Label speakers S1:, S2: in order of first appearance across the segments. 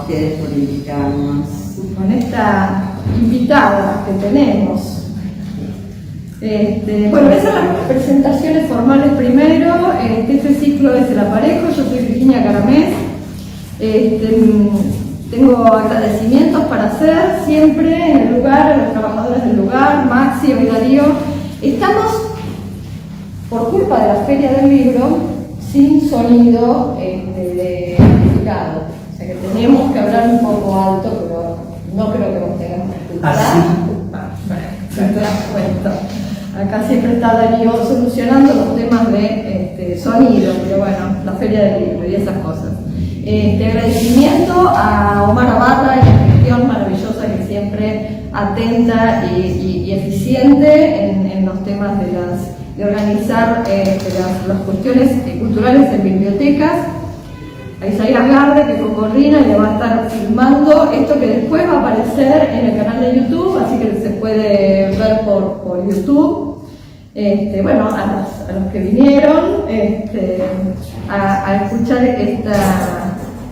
S1: ustedes por invitarnos.
S2: Con esta invitada que tenemos. Bueno, esas son las presentaciones formales primero. Este ciclo es el aparejo. Yo soy Virginia Caramés. Tengo agradecimientos para hacer siempre en el lugar, a los trabajadores del lugar, Maxi, y Darío. Estamos, por culpa de la Feria del Libro, sin sonido de amplificado. O sea que tenemos que hablar un poco alto, pero no creo que nos tengamos que escuchar. Te das cuenta. Acá siempre está Darío solucionando los temas de sonido, pero bueno, la Feria del Libro y esas cosas. Agradecimiento a Omar Abata y la gestión maravillosa que siempre atenta y eficiente en los temas de organizar las cuestiones culturales en bibliotecas. A Isaías Garde, que coordina y le va a estar filmando esto que después va a aparecer en el canal de YouTube, así que se puede ver por YouTube. Bueno, a los que vinieron a escuchar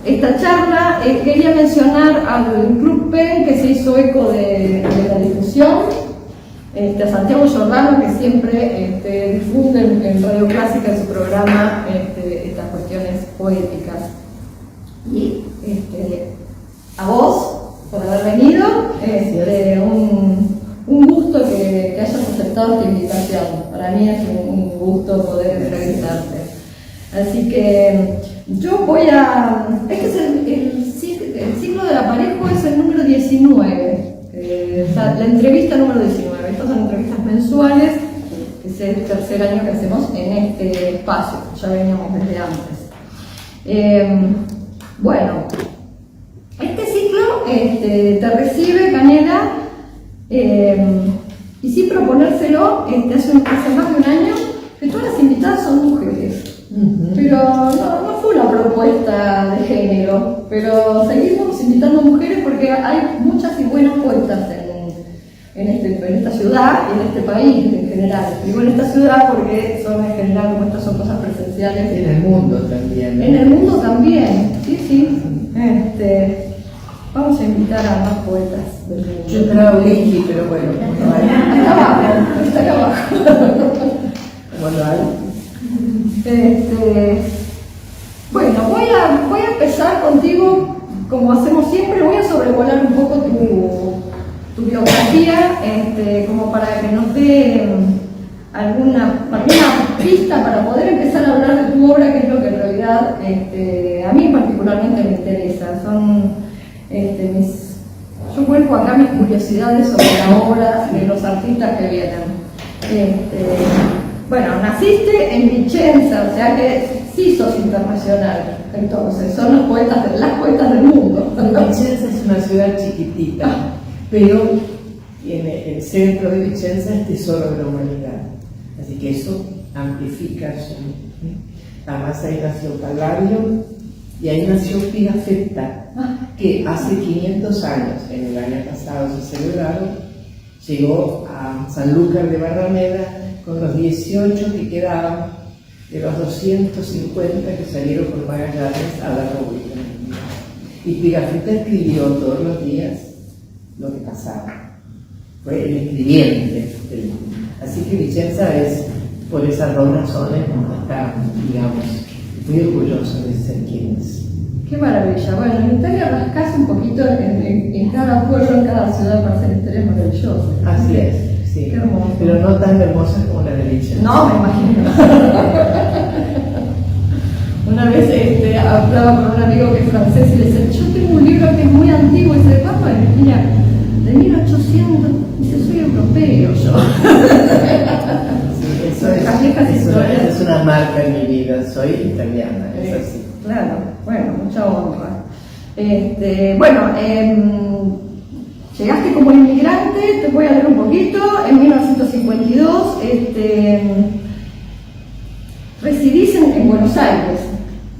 S2: esta charla, quería mencionar al Club PEN, que se hizo eco de la difusión, a Santiago Giordano, que siempre difunde en Radio Clásica en su programa estas cuestiones poéticas. Y a vos por haber venido, un gusto que hayas aceptado esta invitación. Para mí es un gusto poder entrevistarte. Así que yo voy a... el ciclo del aparejo es el número 19, la entrevista número 19. Estas son entrevistas mensuales, que es el tercer año que hacemos en este espacio, ya veníamos desde antes. Bueno, este ciclo te recibe, Canela, y sin proponérselo, hace más de un año, que todas las invitadas son mujeres. Pero no fue una propuesta de género, pero seguimos invitando mujeres porque hay muchas y buenas poetas en esta ciudad y en este país en general. Digo en esta ciudad porque son en general, como estas son cosas presenciales.
S3: En el mundo también.
S2: En el mundo también, sí. Vamos a invitar a más poetas del mundo.
S3: Yo traigo whisky, pero bueno.
S2: Está acá abajo.
S3: ¿Cómo lo hay?
S2: Bueno, voy a empezar contigo, como hacemos siempre. Voy a sobrevolar un poco tu biografía, como para que nos dé alguna pista para poder empezar a hablar de tu obra, que es lo que en realidad a mí particularmente me interesa. Yo cuelgo acá mis curiosidades sobre la obra de los artistas que vienen. Bueno, naciste en Vicenza, o sea que sí sos internacional, entonces son las poetas del mundo.
S3: Vicenza es una ciudad chiquitita, pero en el centro de Vicenza es tesoro de la humanidad, así que eso amplifica eso. Además ahí nació Palladio y ahí nació Pigafetta, que hace 500 años, en el año pasado se celebraron, llegó a Sanlúcar de Barrameda con los 18 que quedaban de los 250 que salieron por Magallanes a la República. Y Pigafetta escribió todos los días lo que pasaba. Fue el escribiente. Así que Vicenza es, por esas dos razones, está, digamos, muy orgulloso de ser quien es.
S2: Qué maravilla. Bueno, en Italia rascás un poquito en cada pueblo, en cada ciudad, para hacer historias maravillosas.
S3: Así es. Sí,
S2: qué hermoso.
S3: Pero no tan hermosas como la de Vicenza.
S2: No, me imagino. Una vez hablaba con un amigo que es francés y le decía, yo tengo un libro que es muy antiguo, y dice, ¿cuándo es? Mira, de 1800, dice, soy europeo yo.
S3: Eso es una marca en mi vida, soy italiana, es así.
S2: Claro, bueno, mucha honra. Llegaste como inmigrante, te voy a leer un poquito, en 1952 residís en Buenos Aires.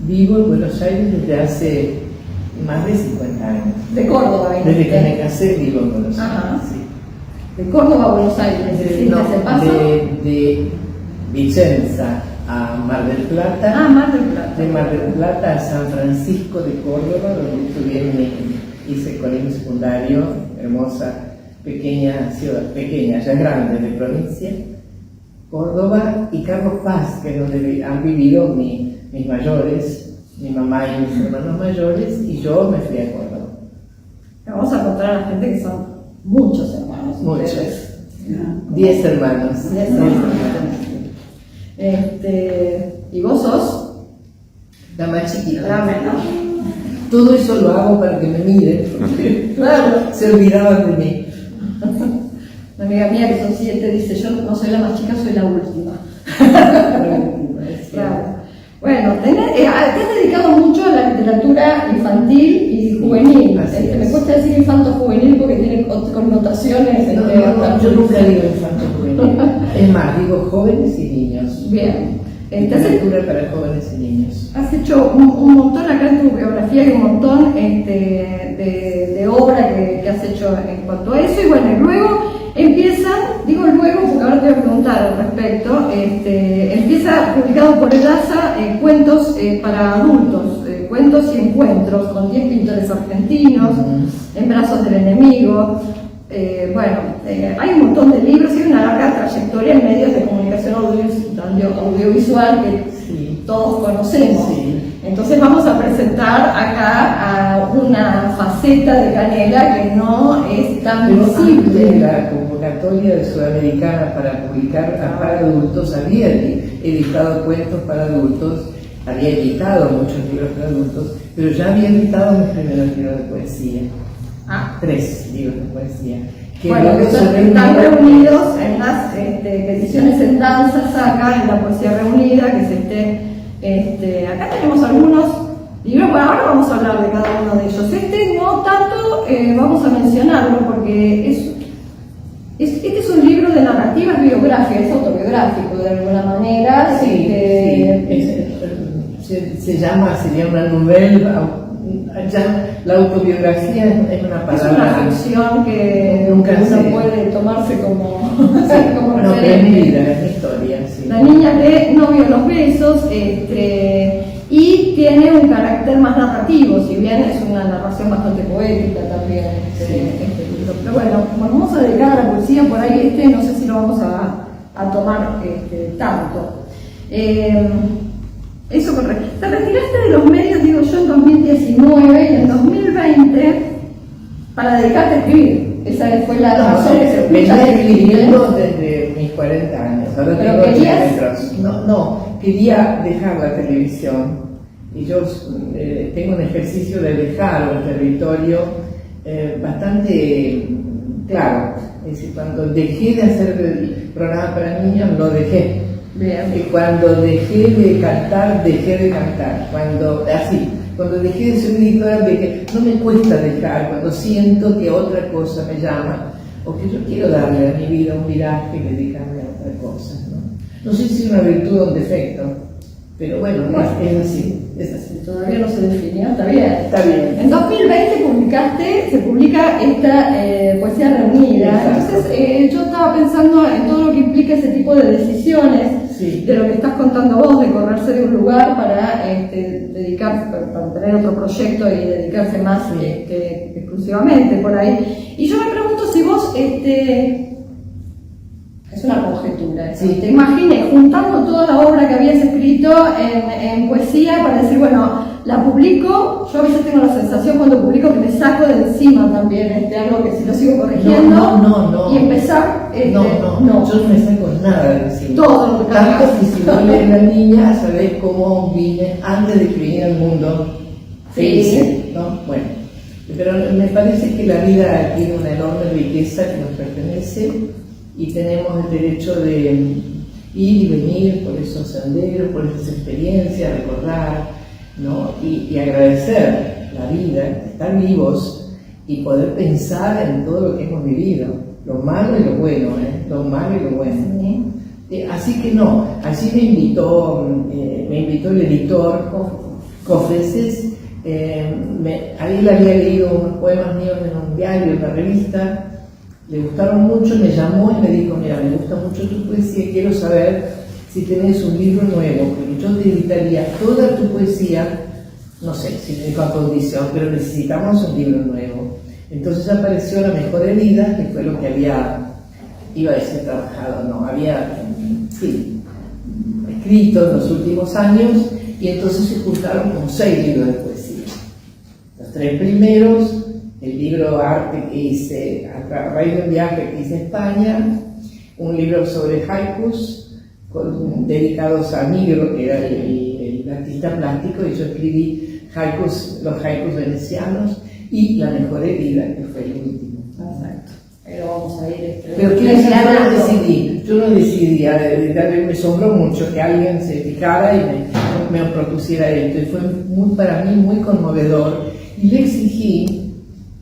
S3: Vivo en Buenos Aires desde hace más de 50 años.
S2: De Córdoba, ¿verdad?
S3: Desde que me casé vivo en Buenos Aires.
S2: Ajá.
S3: Sí.
S2: De Córdoba a Buenos Aires, ¿necesitas ese paso?
S3: De Vicenza a Mar del Plata.
S2: Ah, Mar del Plata.
S3: De Mar del Plata a San Francisco de Córdoba, donde estudié, hice colegio secundario, hermosa, pequeña ciudad, pequeña, ya grande, de provincia, Córdoba, y Carlos Paz, que es donde han vivido mis mayores, mi mamá y mis hermanos mayores, y yo me fui a Córdoba.
S2: Vamos a contar a la gente que son muchos hermanos.
S3: Muchos.
S2: Ustedes.
S3: 10 hermanos.
S2: 10 hermanos. ¿Y vos sos?
S3: La más chiquita.
S2: La menor.
S3: Todo eso lo hago para que me miren, porque
S2: Claro.
S3: se olvidaban de mí.
S2: Una amiga mía que son 7 dice, yo no soy la más chica, soy la última. Claro. Bueno, te has dedicado mucho a la literatura infantil y juvenil. Me cuesta decir infanto juvenil porque tiene connotaciones.
S3: No, yo nunca digo infanto juvenil. Es más, digo jóvenes y niños.
S2: Bien.
S3: Literatura para jóvenes y niños.
S2: Has hecho un montón acá en tu biografía, hay un montón de obra que has hecho en cuanto a eso, y bueno, y luego empiezan, digo luego porque ahora te voy a preguntar al respecto, empieza publicado por Edasa cuentos para adultos, cuentos y encuentros con 10 pintores argentinos, En brazos del enemigo. Hay un montón de libros y una larga trayectoria en medios de comunicación audiovisual que
S3: Sí.
S2: todos conocemos.
S3: Sí.
S2: Entonces vamos a presentar acá a una faceta de Canela que no es tan
S3: Pero antes de
S2: visible.
S3: la convocatoria de Sudamericana para publicar para adultos, había editado cuentos para adultos, había editado muchos libros para adultos, pero ya había editado mis primeros libros de poesía. 3 libros de poesía. Que
S2: Bueno,
S3: luego
S2: que
S3: se
S2: están
S3: reunieron.
S2: reunidos en las ediciones en danza, acá en la poesía reunida, que acá tenemos algunos libros. Bueno, ahora vamos a hablar de cada uno de ellos. No tanto vamos a mencionarlo porque este es un libro de narrativas biográficas, es autobiográfico de alguna manera.
S3: Se llama, sería una novela. Ya, la autobiografía es una palabra.
S2: Es una ficción que
S3: nunca
S2: uno puede tomarse como, como
S3: no,
S2: referente.
S3: es mi vida, es mi historia. Sí.
S2: La niña que no vio los besos, y tiene un carácter más narrativo, si bien es una narración bastante poética también este libro. Pero bueno, como vamos a dedicar a la poesía, por ahí no sé si lo vamos a tomar tanto. Eso correcto. Te retiraste de los medios, digo yo, en 2019 y en 2020 para dedicarte a escribir. Esa fue la razón que se
S3: venía
S2: escucha
S3: escribiendo desde mis 40 años. Ahora
S2: ¿Pero
S3: tengo
S2: querías?
S3: 80 años. No, quería dejar la televisión. Y yo tengo un ejercicio de dejar un territorio bastante claro. Es decir, cuando dejé de hacer el programa para niños, lo dejé.
S2: Bien.
S3: Y cuando dejé de cantar, dejé de cantar. Cuando dejé de ser editora, no me cuesta dejar, cuando siento que otra cosa me llama, o que yo quiero darle a mi vida un viraje y dedicarme a otra cosa. No sé si es una virtud o un defecto, pero bueno, es así.
S2: Todavía no se definió, está bien.
S3: Está bien.
S2: En 2020 se publica esta poesía reunida.
S3: Exacto.
S2: Entonces yo estaba pensando en todo lo que implica ese tipo de decisiones,
S3: Sí.
S2: de lo que estás contando vos, de correrse de un lugar para dedicarse, para tener otro proyecto y dedicarse más exclusivamente por ahí. Y yo me pregunto si vos, es una conjetura,
S3: Sí.
S2: te imaginé juntando toda la obra que habías escrito en poesía para decir, bueno, la publico. Yo a veces tengo la sensación cuando publico que me saco de encima también algo que si lo sigo corrigiendo
S3: No.
S2: y empezar.
S3: No, yo no me saco nada de encima.
S2: Todo lo que
S3: Tanto
S2: hagas.
S3: que si no lees La Niña, sabés cómo vine antes de que viniera al mundo.
S2: Sí.
S3: ¿No? Bueno, pero me parece que la vida tiene una enorme riqueza que nos pertenece y tenemos el derecho de ir y venir por esos senderos, por esas experiencias, recordar, ¿no? Y agradecer la vida, estar vivos y poder pensar en todo lo que hemos vivido, lo malo y lo bueno, lo malo y lo bueno. Así que no, así me invitó el editor Cofreses. A él había leído unos poemas míos en un diario, en una revista, le gustaron mucho, me llamó y me dijo, mira, me gusta mucho tu poesía, quiero saber si tenés un libro nuevo, porque yo te editaría toda tu poesía, no sé si me dijo a condición, pero necesitamos un libro nuevo. Entonces apareció La Mejor Herida, que fue lo que iba a decir trabajado, no, había, sí, escrito en los últimos años, y entonces se juntaron con 6 libros de poesía. Los 3 primeros, el libro Arte que hice, a raíz de un viaje que hice a España, un libro sobre haikus, dedicados a Migro, que era el artista plástico, y yo escribí los haikus venecianos, y La Mejor Herida, que fue el último.
S2: Exacto. Pero vamos a ir.
S3: Pero yo no decidí, me asombró mucho que alguien se fijara y me propusiera esto, y fue para mí muy conmovedor, y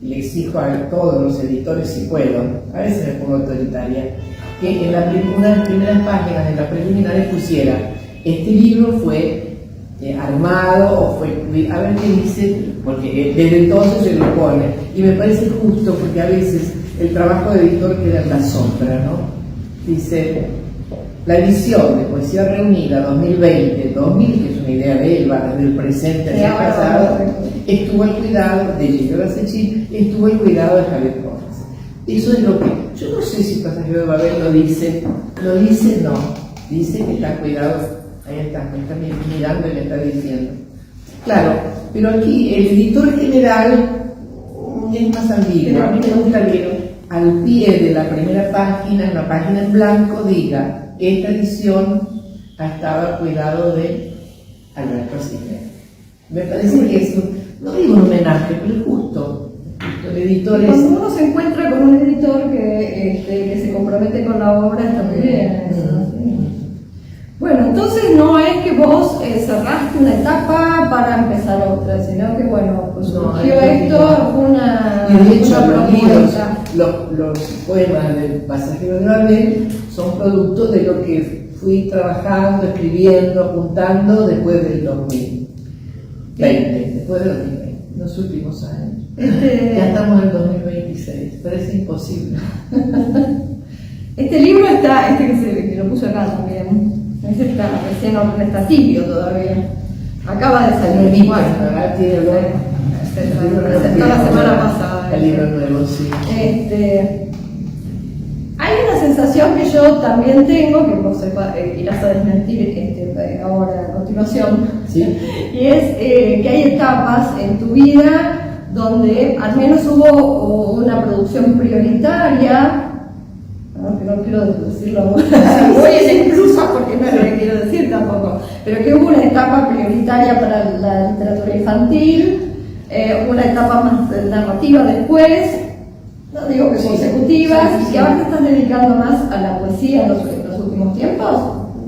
S3: le exijo a todos los editores, si puedo, a veces me pongo autoritaria, que en una de las primeras páginas de la preliminar pusiera: este libro fue armado, o fue, a ver qué dice, porque desde entonces se lo pone, y me parece justo, porque a veces el trabajo de editor queda en la sombra, ¿no? Dice: la edición de Poesía Reunida 2020-2000, que es una idea de él, va desde el presente hacia el pasado, estuvo al cuidado de Gilberto Acechín, estuvo al cuidado de Javier Corres. Eso es lo que, yo no sé si Pasajero de Babel lo dice, no, dice que está cuidado. Ahí está, me está mirando y me está diciendo. Claro, pero aquí el editor general es más ambiguo. A mí me gusta que al pie de la primera página, una página en blanco, diga: esta edición ha estado al cuidado de Alberto Cisneros. Me parece que es, no digo un homenaje, pero es justo. El editor es...
S2: Cuando uno se encuentra con un editor que se compromete con la obra, está muy bien. Bueno, entonces no es que vos cerraste una etapa para empezar otra, sino que bueno, pues surgió esto, una propuesta.
S3: Los poemas del Pasajero de Babel son producto de lo que fui trabajando, escribiendo, apuntando después del 2020, después del 2020, los últimos años. Ya estamos en el 2026, parece imposible.
S2: Este libro está, que lo puse acá también. Ese está recién, está tibio todavía. Acaba de salir. Presentó la semana pasada.
S3: El libro nuevo, sí.
S2: Hay una sensación que yo también tengo, que vos irás a desmentir ahora a continuación, ¿sí? Y es que hay etapas en tu vida donde al menos hubo una producción prioritaria. No quiero decirlo muy en incluso porque no es lo que quiero decir tampoco, pero que hubo una etapa prioritaria para la literatura infantil, una etapa más narrativa después, no digo que consecutivas, y que ahora te estás dedicando más a la poesía en los últimos tiempos.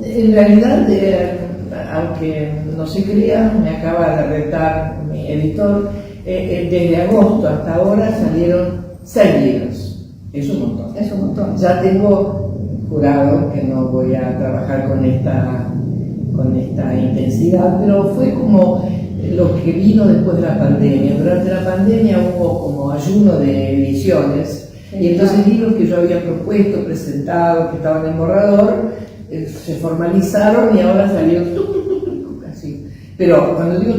S3: En realidad, aunque no se crea, me acaba de retar mi editor, desde agosto hasta ahora salieron 6 libros. Es un montón.
S2: Es un montón.
S3: Ya tengo jurado que no voy a trabajar con esta intensidad, pero fue como lo que vino después de la pandemia. Durante la pandemia hubo como ayuno de ediciones, sí, y entonces libros que yo había propuesto, presentado, que estaban en borrador, se formalizaron y ahora salieron así. Pero cuando digo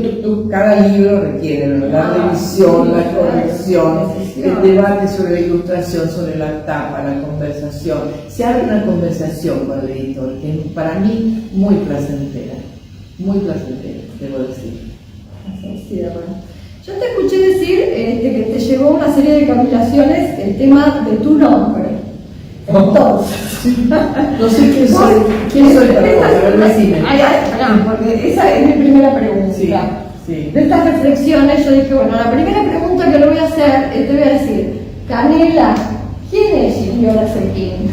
S3: cada libro requiere la revisión, la corrección, el debate sobre la ilustración, sobre la tapa, la conversación. Se abre una conversación con el editor, que para mí muy placentera, debo decir.
S2: Sí, de acuerdo. Yo te escuché decir que te llevó una serie de cavilaciones el tema de tu nombre. Entonces,
S3: no sé quién soy para vos, a ver, decime.
S2: Porque esa es mi primera pregunta.
S3: Sí, sí.
S2: De estas reflexiones yo dije, bueno, la primera pregunta que le voy a hacer, te voy a decir: Canela, ¿quién es Gilberto Acechín?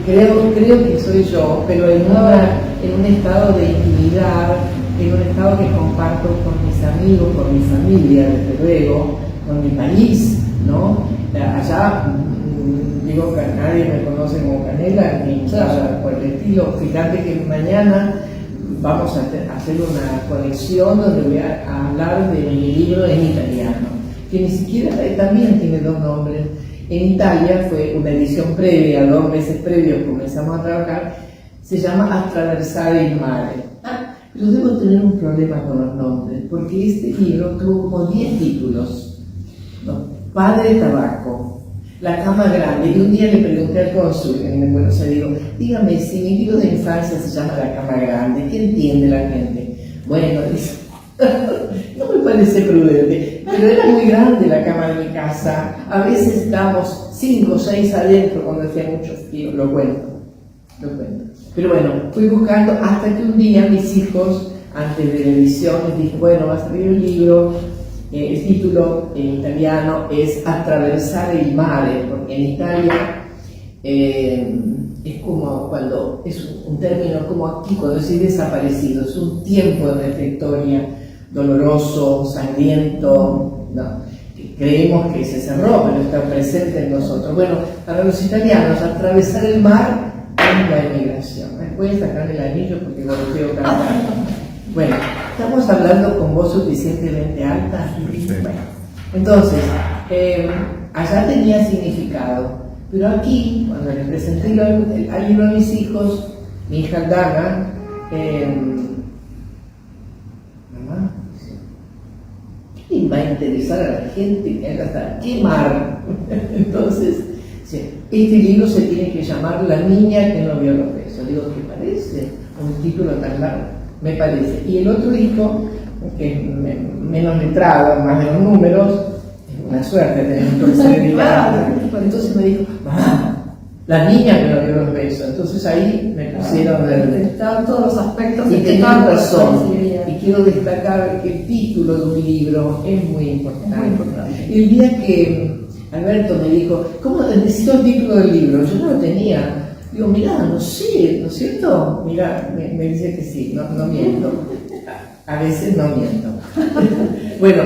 S3: Creo que soy yo, pero en un estado de intimidad, en un estado que comparto con mis amigos, con mi familia, desde luego, con mi país, ¿no? Allá digo que nadie me conoce como Canela, ni nada por el estilo. Fíjate que mañana vamos a hacer una conexión donde voy a hablar de mi libro en italiano, que ni siquiera también tiene 2 nombres. En Italia fue una edición previa, 2 meses previos comenzamos a trabajar, Se llama Attraversare il mare. Pero debo tener un problema con los nombres, porque este libro tuvo como 10 títulos. ¿No? Padre Tabaco, La cama grande. Y un día le pregunté al cónsul en Buenos Aires, digo, dígame, si mi libro de infancia se llama La cama grande, ¿qué entiende la gente? Bueno, dice, no me parece prudente, pero era muy grande la cama de mi casa. A veces estábamos 5 o 6 adentro cuando hacía mucho frío. Lo cuento. Pero bueno, fui buscando hasta que un día mis hijos, antes de la edición, les dije, bueno, va a salir el libro, el título en italiano es Attraversare il mare, porque en Italia es como cuando, es un término como aquí, cuando decís desaparecido, es un tiempo de nuestra historia doloroso, sangriento, no, que creemos que se cerró, pero está presente en nosotros. Bueno, para los italianos, atravesar el mar es la emigración. Voy a sacar el anillo porque golpeo cada vez. Bueno, estamos hablando con voz suficientemente alta. Bueno, entonces, allá tenía significado, pero aquí, cuando le presenté el libro a mis hijos, mi hija Dana, mamá, ¿qué va a interesar a la gente que haga hasta qué mar? Entonces, sí, este libro se tiene que llamar La niña que no vio los besos. Digo, ¿qué parece? Un título tan largo, me parece. Y el otro hijo, que es menos letrado, más de los números, es una suerte tener un profesor de literatura. Entonces me dijo, mamá, La niña que no vio los besos. Entonces ahí me pusieron
S2: estaban todos los aspectos
S3: y
S2: que
S3: tenían razón. Y quiero destacar que el título de un libro es muy importante.
S2: Es muy importante.
S3: Y el día que Alberto me dijo, ¿cómo necesito el título del libro? Yo no lo tenía. Digo, mirá, no sé, ¿no es cierto? Mirá, me dice que sí, no miento. A veces no miento. Bueno,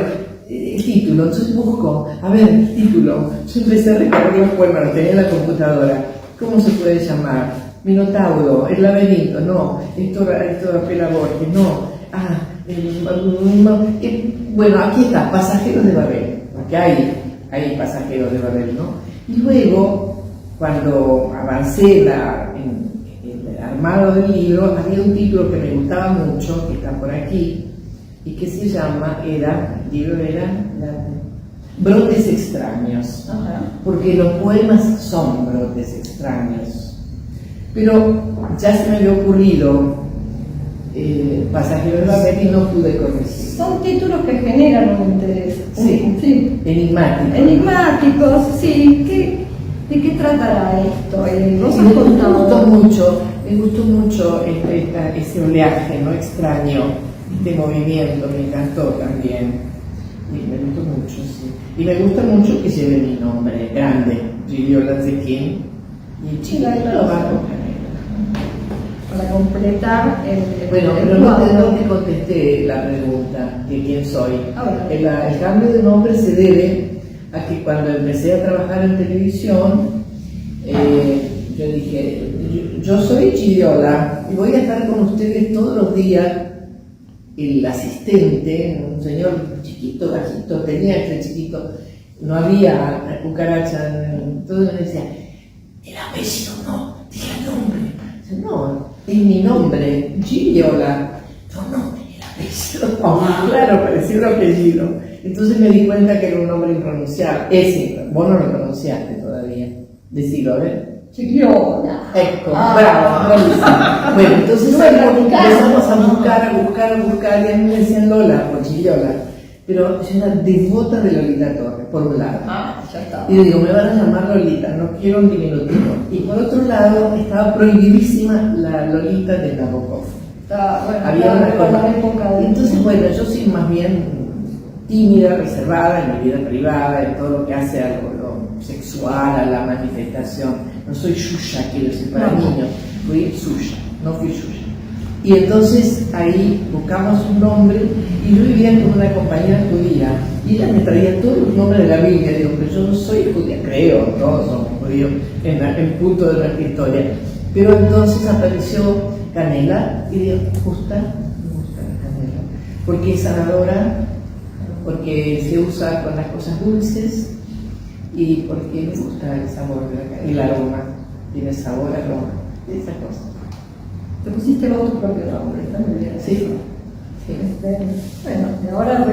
S3: el título, entonces busco, a ver, el título. Yo empecé a recorrer los poemas, lo tenía en la computadora. ¿Cómo se puede llamar? Minotauro, El laberinto, no. Esto apela a Borges, no. Bueno, aquí está, Pasajeros de Babel, porque hay Pasajeros de Babel, ¿no? Y luego, cuando avancé en el armado del libro, había un título que me gustaba mucho, que está por aquí, y que se llama, el libro era Brotes extraños. Ajá. Porque los poemas son brotes extraños. Pero ya se me había ocurrido Pasajeros de Babel y no pude corregir.
S2: Son títulos que generan un interés.
S3: Sí, sí. Enigmáticos.
S2: Enigmáticos, sí. ¿De qué tratará esto? ¿Vos has contado?
S3: Me gustó mucho ese oleaje, ¿no? Extraño, este movimiento, me encantó también. Y me gustó mucho, sí. Y me gusta mucho que lleve mi nombre, grande, Giliola Zecchin, y chiquito lo va a coger.
S2: Para completar
S3: bueno, pero no te contesté la pregunta de quién soy. El cambio de nombre se debe a que cuando empecé a trabajar en televisión, yo dije, yo soy Giliola y voy a estar con ustedes todos los días. El asistente, un señor chiquito, bajito, tenía que ser chiquito, no había cucaracha, todo me decía, el apellido no, diga el nombre. Dice, no, es mi nombre, Giliola. No, el apellido. Oh, claro, parecía un apellido. Entonces me di cuenta que era un nombre impronunciable. Ese, vos no lo pronunciaste todavía. Decilo, a ver.
S2: Giliola.
S3: Bravo. Bueno, entonces empezamos a buscar, y a mí me decían Lola por Giliola. Pero yo era devota de Lolita Torres, por un lado.
S2: Ya está.
S3: Y yo digo, me van a llamar Lolita, no quiero un diminutivo. Y por otro lado, estaba prohibidísima la Lolita de Nabokov. Había una cosa. Entonces, bueno, yo soy más bien tímida, reservada en mi vida privada, en todo lo que hace a lo sexual, a la manifestación. No soy Shusha, quiero decir, para niños. Fui Susha, no fui Shusha. Y entonces ahí buscamos un nombre y yo vivía con una compañera judía y ella me traía todos los nombres de la Biblia. Digo, pero yo no soy judía, creo, todos somos judíos en el punto de nuestra historia. Pero entonces apareció Canela y digo, me gusta la canela, porque es sanadora, porque se usa con las cosas dulces y porque me gusta el sabor de la canela, el aroma, tiene sabor, aroma, esas cosas.
S2: Te pusiste vos tu propio nombre, está muy bien.
S3: Sí. Sí.
S2: Bueno, y ahora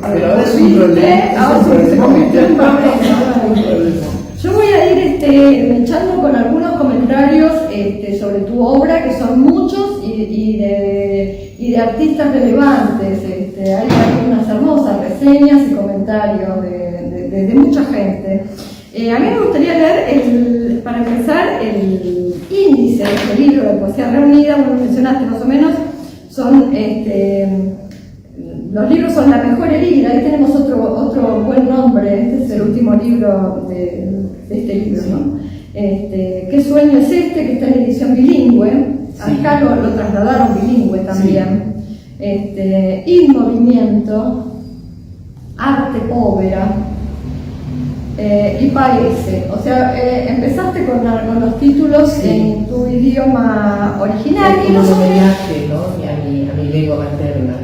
S3: pero ahora es un problema.
S2: Ahora se convirtió en un problema.
S3: problema.
S2: Yo voy a ir echando con algunos comentarios sobre tu obra, que son muchos y de artistas relevantes. Hay unas hermosas reseñas y comentarios de mucha gente. A mí me gustaría leer, para empezar, el índice de este libro de Poesía Reunida. Vos mencionaste más o menos, son los libros son La Mejor Herida. Ahí tenemos otro buen nombre. Este es el último libro de este libro, ¿no? ¿Qué sueño es este? Que está en edición bilingüe. Acá lo trasladaron bilingüe también. Inmovimiento, Arte Povera y Parece. O sea, empezaste con los títulos en tu idioma original.
S3: Y los homenaje, ¿no? A mi lengua materna.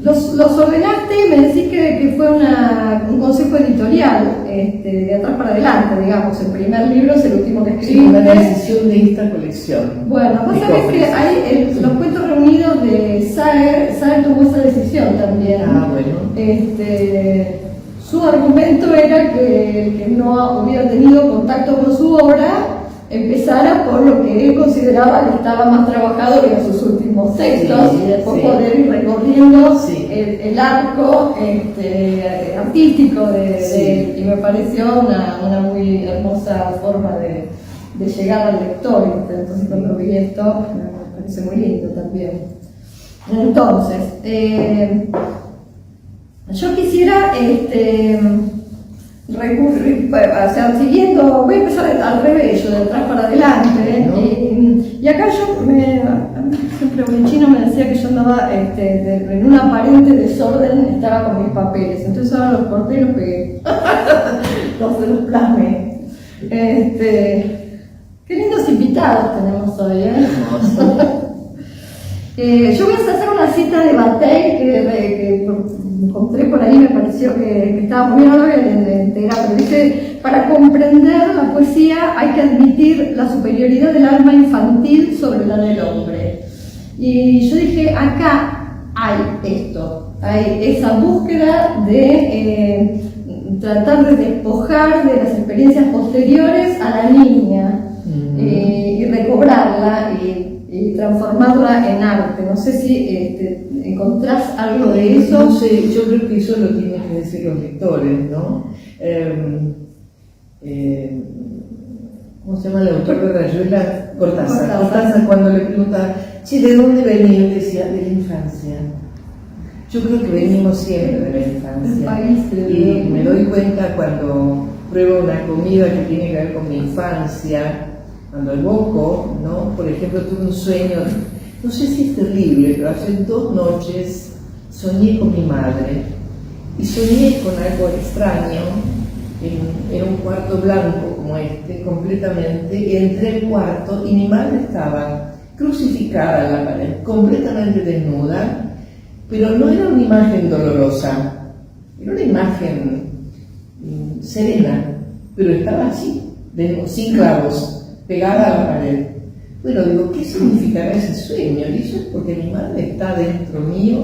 S2: Los ordenaste y me decís que fue un consejo editorial, de atrás para adelante, digamos. El primer libro es el último que escribiste.
S3: Sí, una decisión de esta colección.
S2: Bueno, vos sabés que hay los cuentos reunidos de Saer tomó esa decisión también.
S3: Bueno.
S2: Su argumento era que el que no hubiera tenido contacto con su obra empezara por lo que él consideraba que estaba más trabajado, que eran sus últimos textos, y después poder ir recorriendo el arco artístico de él. Y me pareció una muy hermosa forma de llegar al lector. Entonces, cuando vi esto, me parece muy lindo también. Entonces, yo quisiera recurrir, o sea, siguiendo, voy a empezar al revés, yo de atrás para adelante, y acá siempre un chino me decía que yo andaba en un aparente desorden, estaba con mis papeles, entonces ahora los corté y los pegué, los plasmé. Qué lindos invitados tenemos hoy, yo voy a hacer una cita de Bataille que encontré por ahí, me pareció que estaba muy bien, no lo voy a integrar, pero dice: para comprender la poesía hay que admitir la superioridad del alma infantil sobre la del hombre. Y yo dije, acá hay esto, hay esa búsqueda de tratar de despojar de las experiencias posteriores a la niña y recobrarla y transformarla en arte. No sé si encontrás algo de eso.
S3: No sé, yo creo que eso lo tienen que decir los lectores, ¿no? ¿Cómo se llama el autor de Rayuela? Cortázar, cuando le pregunta, che, ¿de dónde venía? Él decía, de la infancia. Yo creo que venimos siempre de la infancia. Y me doy cuenta cuando pruebo una comida que tiene que ver con mi infancia, cuando evoco, ¿no? Por ejemplo, tuve un sueño, no sé si es terrible, pero hace 2 noches soñé con mi madre y soñé con algo extraño en un cuarto blanco como este, completamente, y entré al cuarto y mi madre estaba crucificada en la pared, completamente desnuda, pero no era una imagen dolorosa, era una imagen serena, pero estaba así, sin clavos, pegada a la pared. Bueno, digo, ¿qué significará ese sueño? Y eso es porque mi madre está dentro mío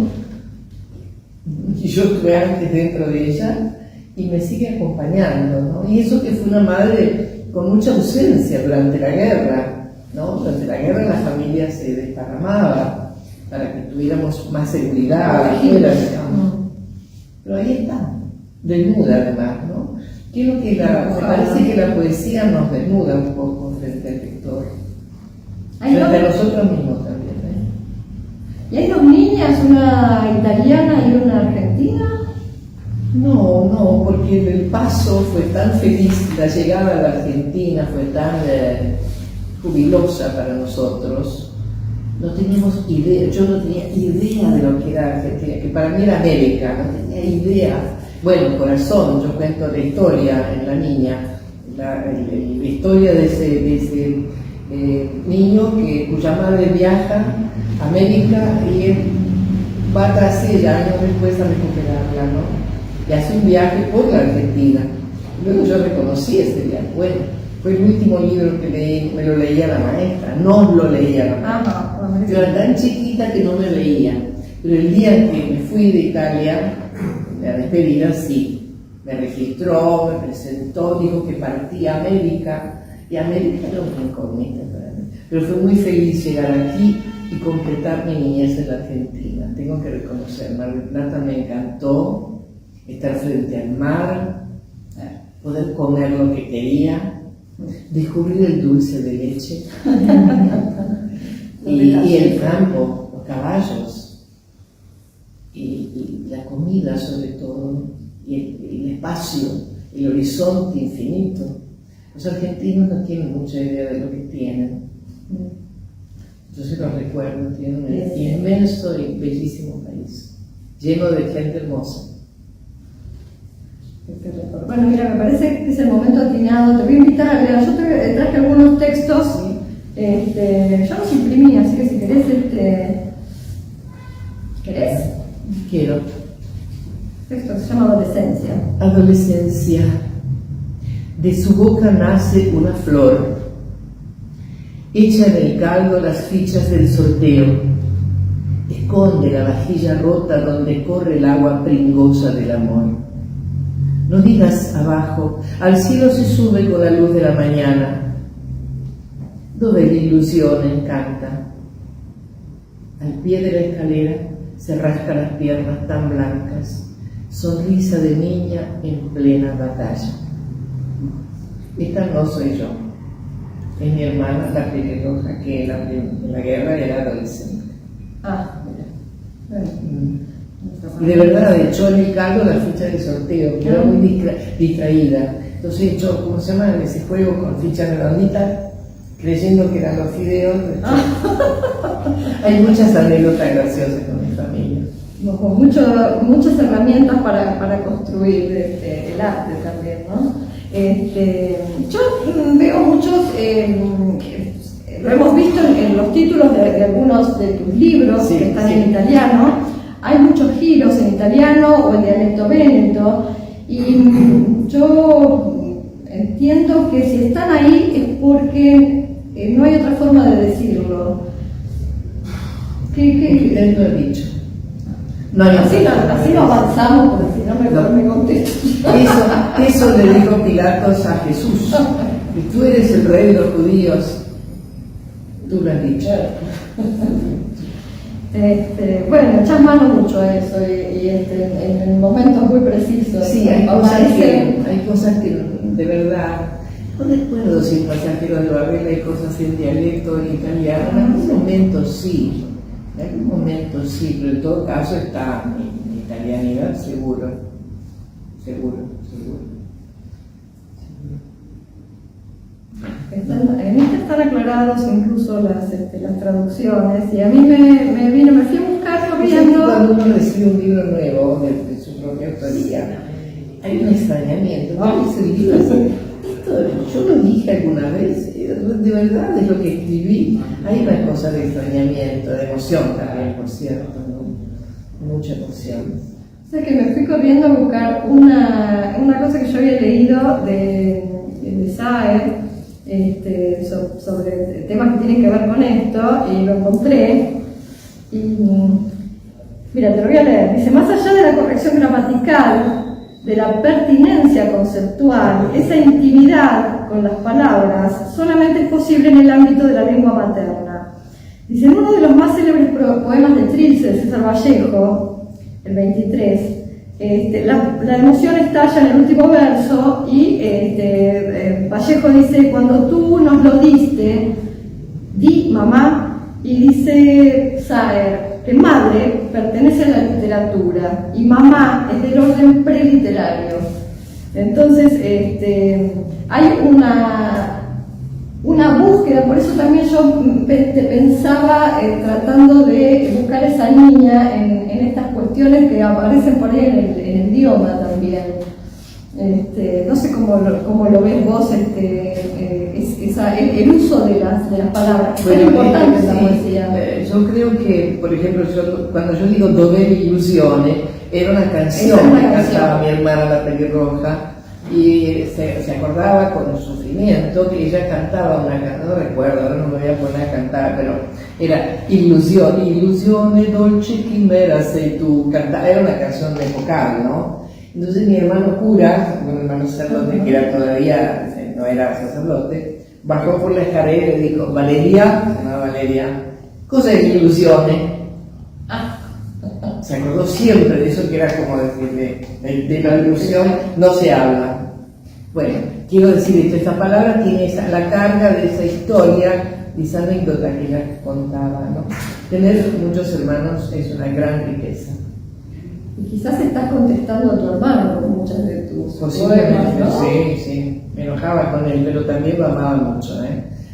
S3: y yo estuve antes dentro de ella y me sigue acompañando, ¿no? Y eso que fue una madre con mucha ausencia durante la guerra, ¿no? Durante la guerra la familia se desparramaba para que tuviéramos más seguridad afuera, pero ahí está, desnuda además, ¿no? Que es lo que me parece que la poesía nos desnuda un poco frente al lector, frente a nosotros mismos también,
S2: ¿Y hay 2 niñas, una italiana y una argentina?
S3: No, porque el paso fue tan feliz, la llegada a la Argentina fue tan jubilosa para nosotros. No teníamos idea, yo no tenía idea de lo que era Argentina, que para mí era América, no tenía idea. Bueno, Corazón, yo cuento la historia en La Niña, la historia de ese niño cuya madre viaja a América y él va tras ella años después a recuperarla, ¿no? Y hace un viaje por la Argentina. Luego yo reconocí ese viaje. Bueno, Fue el último libro que leí, me lo leía la maestra, nos lo leía la maestra. Yo era tan chiquita que no me veía, pero el día que me fui de Italia, la despedida, sí, me registró, me presentó, dijo que partía a América, y América era una incógnita para mí. Pero fue muy feliz llegar aquí y completar mi niñez en la Argentina. Tengo que reconocer, Mar del Plata me encantó, estar frente al mar, poder comer lo que quería, descubrir el dulce de leche y el campo, los caballos y la comida sobre todo, y el espacio, el horizonte infinito. Los argentinos no tienen mucha idea de lo que tienen. Yo se los recuerdo, tienen un inmenso y bellísimo país, lleno de gente hermosa.
S2: Bueno, mira, me parece que es el momento atinado. Te voy a invitar a leer. Yo te traje algunos textos. Yo los imprimí, así que si querés, ¿querés?
S3: Quiero.
S2: Texto que se llama Adolescencia.
S3: Adolescencia. De su boca nace una flor. Echa en el caldo las fichas del sorteo. Esconde la vajilla rota donde corre el agua pringosa del amor. No digas abajo, al cielo se sube con la luz de la mañana. Dove la ilusión encanta. Al pie de la escalera se rasca las piernas tan blancas, sonrisa de niña en plena batalla. Esta no soy yo, es mi hermana, la pelirroja, que en la guerra era adolescente.
S2: Mira.
S3: Y de verdad echó en el caldo la ficha de sorteo, que era muy distraída. Entonces echó, ¿cómo se llama ese juego con fichas redonditas? Creyendo que eran los fideos. Hay muchas anécdotas graciosas con mi familia.
S2: Con muchas herramientas para construir el arte también, ¿no? Yo veo muchos, lo hemos visto en los títulos de algunos de tus libros, sí, que están en italiano. Hay muchos giros en italiano o en dialecto véneto, y yo entiendo que si están ahí es porque no hay otra forma de decirlo.
S3: ¿Qué lo he dicho? No,
S2: así no avanzamos, porque si no me contesto.
S3: Eso le dijo Pilatos a Jesús. Y tú eres el rey de los judíos. Tú lo has dicho.
S2: Bueno, echas mano mucho a eso y en momentos muy precisos.
S3: Sí, hay cosas que de verdad, no recuerdo si en Pasajero de Babel hay cosas en dialecto en italiano, en algún momento sí, pero en todo caso está en italianidad seguro.
S2: En este están aclarados incluso las traducciones, y a mí me fui a buscar corriendo.
S3: Cuando uno recibe un libro nuevo de su propia autoría, hay un extrañamiento. Esto yo lo dije alguna vez, de verdad es lo que escribí. Hay una cosa de extrañamiento, de emoción también, por cierto, ¿no? Mucha emoción.
S2: O sea que me fui corriendo a buscar una cosa que yo había leído de Saer, sobre temas que tienen que ver con esto, y lo encontré. Y mira, te lo voy a leer. Dice: más allá de la corrección gramatical, de la pertinencia conceptual, esa intimidad con las palabras solamente es posible en el ámbito de la lengua materna. Dice: en uno de los más célebres poemas de Trilce, de César Vallejo, el 23, la emoción estalla en el último verso, y Vallejo dice: cuando tú nos lo diste, di mamá, y dice Saer que madre pertenece a la literatura y mamá es del orden preliterario. Entonces hay una búsqueda, por eso también yo pensaba tratando de buscar esa niña en estas cuestiones que aparecen por ahí en el idioma también. No sé cómo lo ves vos, el uso de las palabras, que es importante en la poesía.
S3: Yo creo que, por ejemplo, cuando yo digo Dove la ilusione, era una canción que cantaba mi hermana la pelirroja, y se acordaba con el sufrimiento que ella cantaba una canción, no recuerdo, ahora no me voy a poner a cantar, pero era Ilusione dolce chimera sei tu, era una canción de vocal, ¿no? Entonces mi hermano cura, un hermano sacerdote que era todavía, no era sacerdote, bajó por la escalera y dijo, Valeria, se llamaba Valeria, cos'è ilusione? Se acordó siempre de eso, que era como decirle, de la ilusión no se habla. Bueno, quiero decir esto, esta palabra tiene la carga de esa historia y esa anécdota que ella contaba, ¿no? Tener muchos hermanos es una gran riqueza.
S2: Y quizás estás contestando a tu hermano con muchas de tus
S3: poemas,
S2: ¿no?
S3: Sí, me enojaba con él, pero también lo amaba mucho,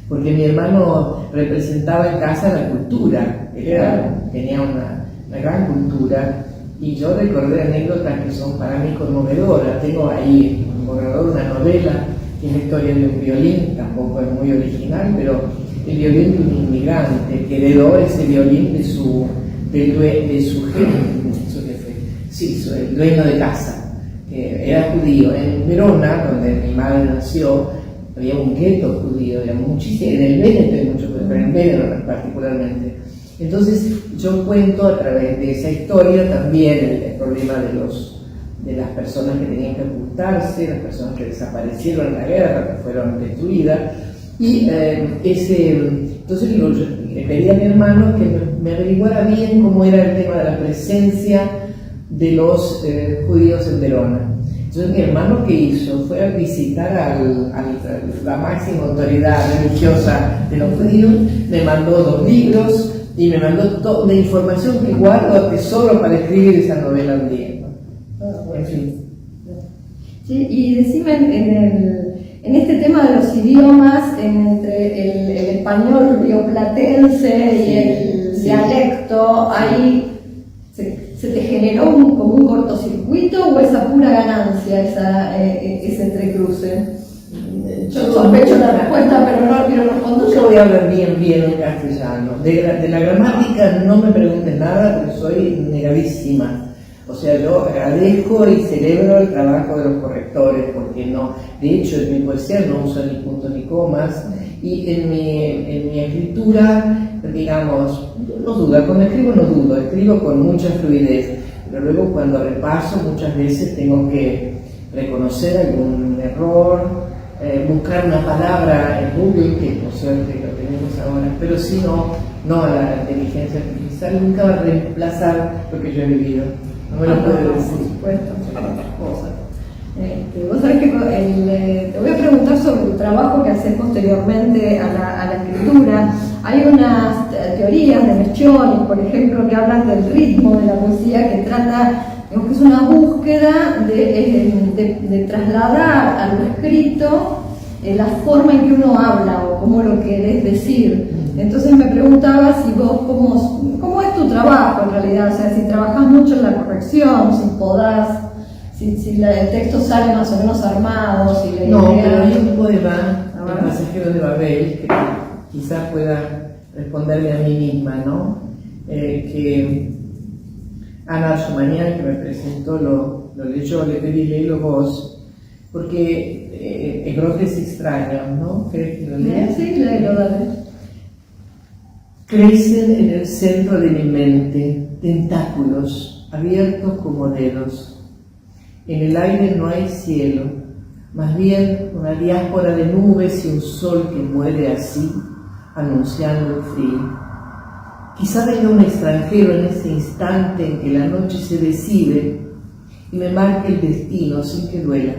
S3: porque mi hermano representaba en casa la cultura, tenía una gran cultura, y yo recordé anécdotas que son para mí conmovedoras. Tengo ahí una novela que es la historia de un violín, tampoco es muy original, pero el violín de un inmigrante que heredó ese violín de su jefe, el dueño de casa, que era judío. En Verona, donde mi madre nació, había un gueto judío, era muchísimo, en el Véneto hay mucho, pero en Verona particularmente. Entonces yo cuento a través de esa historia también el problema de las personas que tenían que ocultarse, las personas que desaparecieron en la guerra, que fueron destruidas, y entonces le pedí a mi hermano que me averiguara bien cómo era el tema de la presencia de los judíos en Verona. Entonces mi hermano, ¿qué hizo? Fue a visitar a la máxima autoridad religiosa de los judíos, me mandó 2 libros y me mandó toda la información que guardo, tesoro para escribir esa novela un día. En fin.
S2: Sí, y decime, en este tema de los idiomas, entre el español rioplatense y el dialecto, ahí ¿se te generó como un cortocircuito o esa pura ganancia, ese entrecruce? Yo sospecho la respuesta, pero no quiero responder.
S3: Yo voy a hablar bien en castellano. De la gramática no me preguntes nada, porque soy negadísima. O sea, yo agradezco y celebro el trabajo de los correctores, porque no, de hecho en mi poesía no uso ni puntos ni comas, y en mi escritura, digamos, no duda, cuando escribo no dudo, escribo con mucha fluidez, pero luego cuando repaso muchas veces tengo que reconocer algún error, buscar una palabra en Google, que por suerte lo tenemos ahora, pero si no a la inteligencia artificial, nunca va a reemplazar lo que yo he vivido. No me lo puedo decir.
S2: Por supuesto, otras cosas. Vos sabés que te voy a preguntar sobre el trabajo que haces posteriormente a la escritura. Hay unas teorías de Meccioni, por ejemplo, que hablan del ritmo de la poesía, que trata, digamos, que es una búsqueda de trasladar a lo escrito la forma en que uno habla o cómo lo querés decir. Entonces me preguntaba si vos, ¿cómo es tu trabajo en realidad? O sea, si trabajás mucho en la corrección, si podás, si el texto sale más o menos armado, si la idea...
S3: No, pero hay un poema, El pasajero de Babel, que quizás pueda responderme a mí misma, ¿no? Que Ana Sumanian, que me presentó, lo leyó, le pedí leerlo vos, porque Egrotes extraños, ¿no? ¿Crees que lo lees?
S2: Sí, léelo, dale.
S3: Crecen en el centro de mi mente tentáculos abiertos como dedos. En el aire no hay cielo, más bien una diáspora de nubes y un sol que muere así, anunciando el frío. Quizá venga un extranjero en ese instante en que la noche se decide y me marque el destino sin que duela.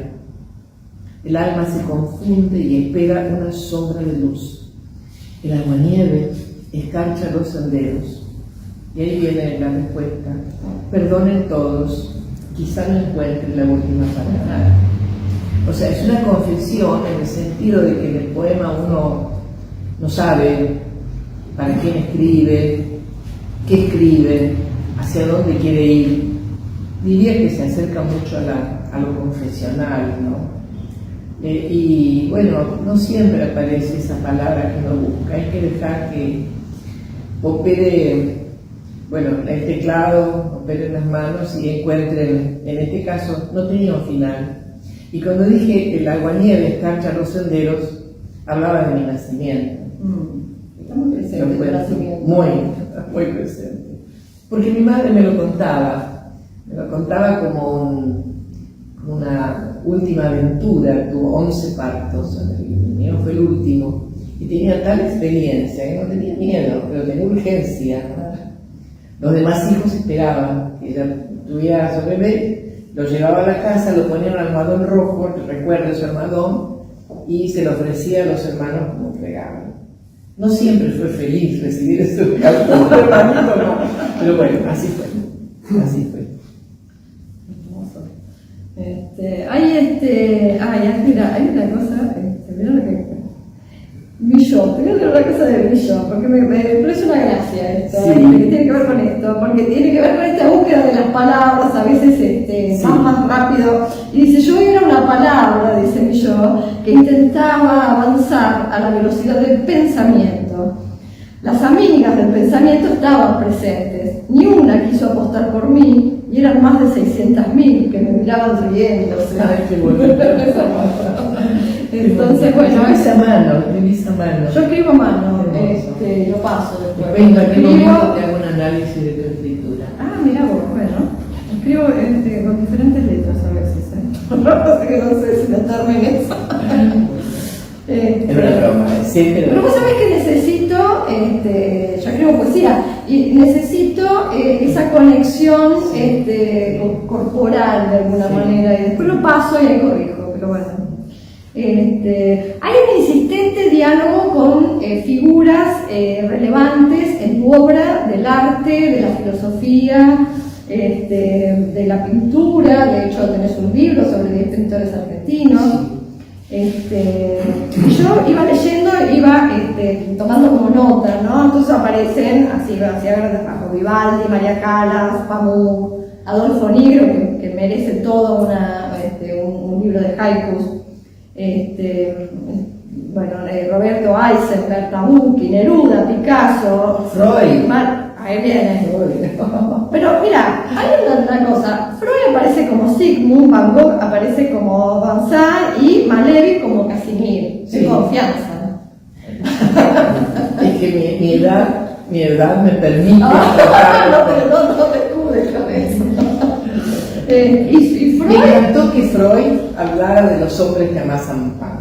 S3: El alma se confunde y espera una sombra de luz. El aguanieve escarcha los senderos. Y ahí viene la respuesta. Perdonen todos, quizá no encuentren la última palabra. O sea, es una confesión en el sentido de que en el poema uno no sabe para quién escribe, qué escribe, hacia dónde quiere ir. Diría que se acerca mucho a lo confesional, ¿no? Y bueno, no siempre aparece esa palabra que uno busca. Hay que dejar que opere, bueno, el teclado, opere en las manos y encuentren, en este caso no tenía un final, Y cuando dije el aguanieve escarcha los senderos, hablaba de mi nacimiento.
S2: Está muy presente el nacimiento.
S3: Muy presente. Porque mi madre me lo contaba como una última aventura. Tuvo 11 partos, el mío fue el último, y tenía tal experiencia que no tenía miedo, pero tenía urgencia. Los demás hijos esperaban que ella tuviera a su bebé, lo llevaba a la casa, lo ponía en un almohadón rojo, recuerdo ese almohadón, y se lo ofrecía a los hermanos como un regalo. No siempre fue feliz recibir ese regalo como un hermanito, no. Pero bueno, así fue.
S2: Mira, hay una cosa, mira lo que Millot, te voy a decir una cosa de Millot, porque me parece una gracia esto,
S3: sí.
S2: Que tiene que ver con esto, porque tiene que ver con esta búsqueda de las palabras, a veces
S3: sí.
S2: más rápido, y dice, yo era una palabra, dice Millot, que intentaba avanzar a la velocidad del pensamiento. Las amigas del pensamiento estaban presentes, ni una quiso apostar por mí, y eran más de 600.000 que me miraban riéndose.
S3: Ay, qué bueno.
S2: Entonces, bueno,
S3: escribís a mano.
S2: yo escribo a mano, lo paso después.
S3: Después en aquel momento te hago un análisis de tu escritura.
S2: Ah, mira vos, bueno, escribo con diferentes letras a veces, no sé si meterme en eso.
S3: Es una broma, siempre.
S2: Pero vos sabés que necesito, yo escribo poesía, y necesito esa conexión corporal de alguna manera, y después lo paso y ahí corrijo, pero bueno. Hay un insistente diálogo con figuras relevantes en tu obra del arte, de la filosofía, de la pintura. De hecho tenés un libro sobre 10 pintores argentinos. Yo iba leyendo, iba tomando como nota, ¿no? Entonces aparecen así grandes rasgos: Vivaldi, María Callas, Pamuk, Adolfo Negro, que merece todo un libro de haikus. Roberto Eisenberg, Tabucchi, Neruda, Picasso,
S3: Freud.
S2: Ahí viene. Pero mira, hay otra cosa. Freud aparece como Sigmund, Van Gogh aparece como Van Sant y Malevich como Casimir.
S3: Sí.
S2: De confianza, ¿no?
S3: Es que mi edad me permite.
S2: No te escudes con eso. Y Freud.
S3: Me encantó que Freud hablara de los hombres que amasan pan.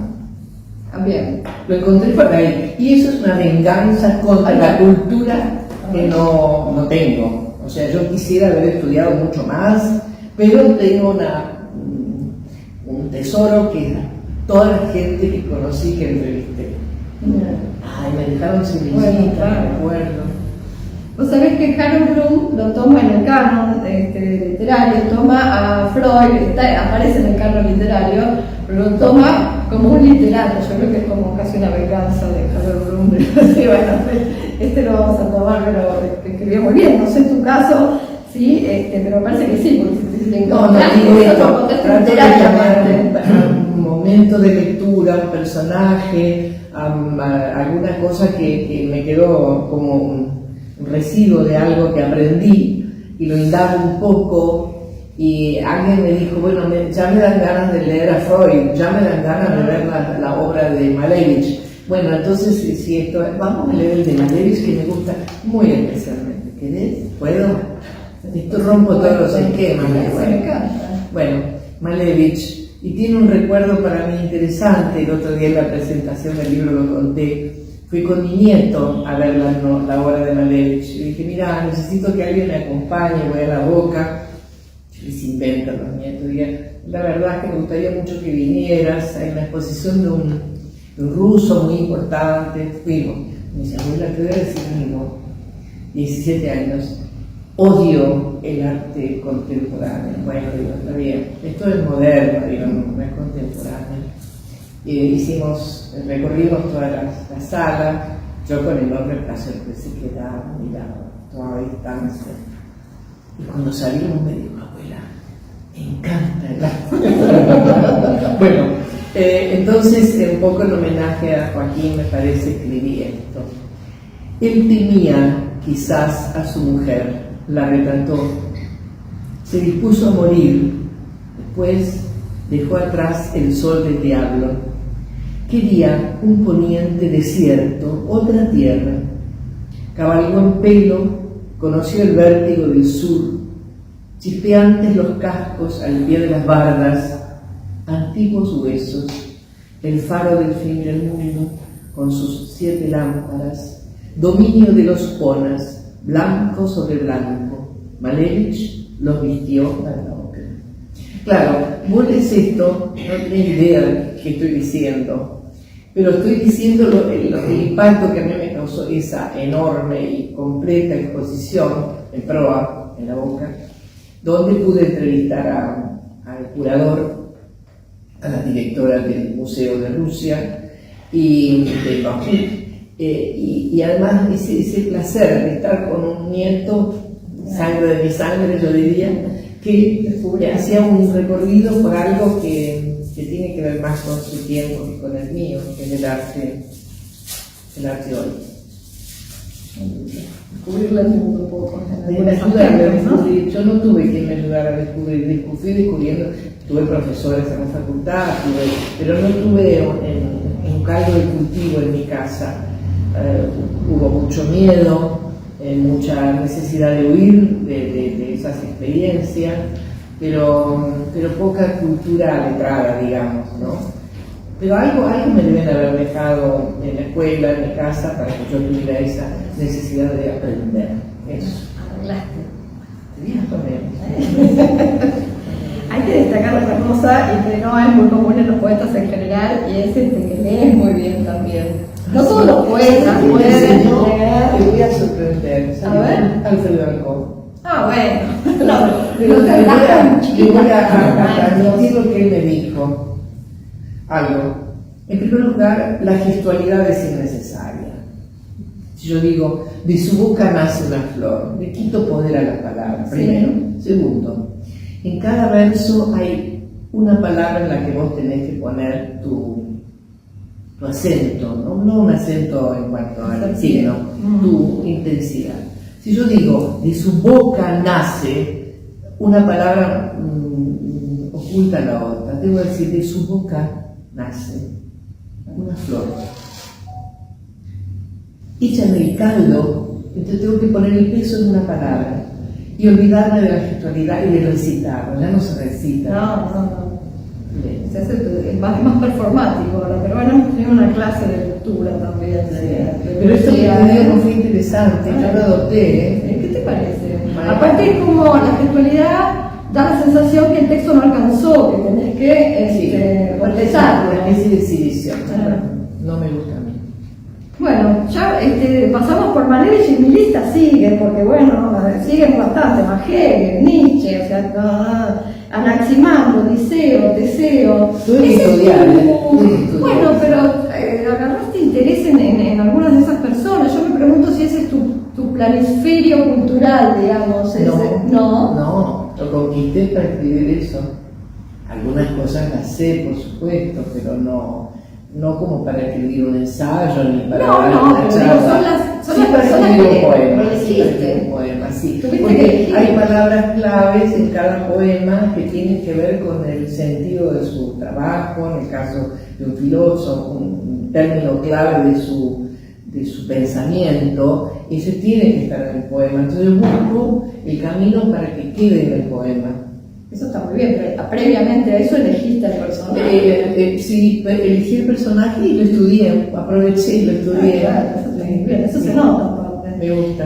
S2: También.
S3: Lo encontré por ahí. Y eso es una venganza contra la cultura que no tengo. O sea, yo quisiera haber estudiado mucho más, pero tengo un tesoro que toda la gente que conocí, que entrevisté. Ay, me dejaron sin visita, me acuerdo.
S2: Vos sabés que Harold Bloom lo toma en el canon literario, toma a Freud, aparece en el canon literario, pero lo toma como un literato. Yo creo que es como casi una venganza de Harold Bloom. Sí, bueno, lo vamos a tomar, pero que escribió muy bien. No sé en tu caso, sí, pero me parece que sí, porque si le encontrás
S3: esto. Trato de llamar un momento de lectura, un personaje, alguna cosa que me quedó como un residuo de algo que aprendí, y lo indago un poco. Y alguien me dijo, bueno, ya me dan ganas de leer a Freud, ya me dan ganas de ver la obra de Malevich. Bueno, entonces, si vamos a leer el de Malevich, que me gusta muy especialmente. ¿Querés? ¿Puedo? Esto rompo todos los esquemas. Bueno, Malevich. Y tiene un recuerdo para mí interesante. El otro día en la presentación del libro lo conté. Fui con mi nieto a ver la obra de Malevich. Y dije, mira, necesito que alguien me acompañe, voy a la Boca. Les inventan los nietos. La verdad es que me gustaría mucho que vinieras. Hay una exposición de un ruso muy importante. Fuimos. Me dice, abuela, te voy a decir algo. 17 años. Odio el arte contemporáneo. Bueno, digo, está bien. Esto es moderno, digo, no es contemporáneo. Recorrimos toda la sala. Yo con enorme placer, que se quedaba, miraba toda la distancia. Y cuando salimos me dijo, abuela, me encanta el arte. Bueno, entonces, un poco en homenaje a Joaquín, me parece, escribí esto. Él temía quizás a su mujer, la retrató, se dispuso a morir, después dejó atrás el sol del diablo. Quería un poniente desierto, otra tierra. Cabalgó en pelo, conoció el vértigo del sur, chispeantes los cascos al pie de las bardas, antiguos huesos, el faro del fin del mundo con sus 7 lámparas, dominio de los ponas, blanco sobre blanco. Malevich los vistió para la ópera. Claro, vos lees esto, no tenés idea de qué estoy diciendo, pero estoy diciendo el impacto que a mí me causó esa enorme y completa exposición en proa, en la Boca, donde pude entrevistar al curador, a la directora del Museo de Rusia y de Bakú, y además ese placer de estar con un nieto, sangre de mi sangre, yo diría, que hacía un recorrido por algo que tiene que ver más con su tiempo que con el mío, que es el arte hoy.
S2: Descubrirle el mundo un poco.
S3: Ayudarme a descubrir. Yo no tuve quien me ayudara a descubrir, fui descubriendo. Tuve profesores en la facultad, pero no tuve un caldo de cultivo en mi casa. Hubo mucho miedo, mucha necesidad de huir de esas experiencias, pero poca cultura letrada, digamos, ¿no? Pero algo me deben haber dejado en la escuela, en mi casa, para que yo tuviera esa necesidad de aprender. Eso.
S2: Arreglaste. Hay que destacar otra cosa y que no es muy común en los poetas en general, y es que lees muy bien también. No todos los poetas pueden llegar.
S3: Te voy a sorprender.
S2: A ver.
S3: Alfredo Alcón.
S2: Bueno. No,
S3: Pero
S2: no te hablas
S3: yo voy a admitir lo que él me dijo. Algo. En primer lugar, la gestualidad es innecesaria. Si yo digo, de su boca nace una flor, le quito poder a la palabra, primero. Segundo, en cada verso hay una palabra en la que vos tenés que poner tu acento, no un acento en cuanto al signo, tu intensidad. Si yo digo, de su boca nace, una palabra oculta a la otra. Debo decir, de su boca nace una flor. Hecha en el caldo, entonces tengo que poner el peso en una palabra y olvidarme de la gestualidad y de recitarlo. Ya no se recita.
S2: No. Se hace, es más performático ahora, pero bueno, tengo una clase de lectura también.
S3: Pero esto que te digo fue interesante, yo lo adopté.
S2: ¿Qué te parece? Aparte es como la gestualidad da la sensación que el texto no alcanzó, que tenés que contestarlo.
S3: Una especie de exhibición. No me gusta a mí.
S2: Bueno, ya pasamos por Malevich y mi lista sigue, porque bueno, siguen bastante, más Hegel, Nietzsche, o sea, Anaximandro, Odiseo, Teseo.
S3: Tú eres estudiante.
S2: Bueno, pero agarraste interés en algunas de esas personas. Yo me pregunto si ese es tu planisferio cultural, digamos.
S3: No, lo conquisté para escribir eso. Algunas cosas las sé, por supuesto, pero no como para escribir un ensayo ni para
S2: una charla. Son las personas que elegiste.
S3: Un poema, sí. Porque hay palabras claves en cada poema que tienen que ver con el sentido de su trabajo, en el caso de un filósofo, un término clave de su pensamiento, y eso tiene que estar en el poema. Entonces yo busco el camino para que quede en el poema.
S2: Eso está muy bien, pero previamente a eso elegiste al personaje.
S3: Sí, elegí el personaje y lo estudié, aproveché y lo estudié.
S2: Claro, eso está muy bien, eso se nota aparte.
S3: Me gusta.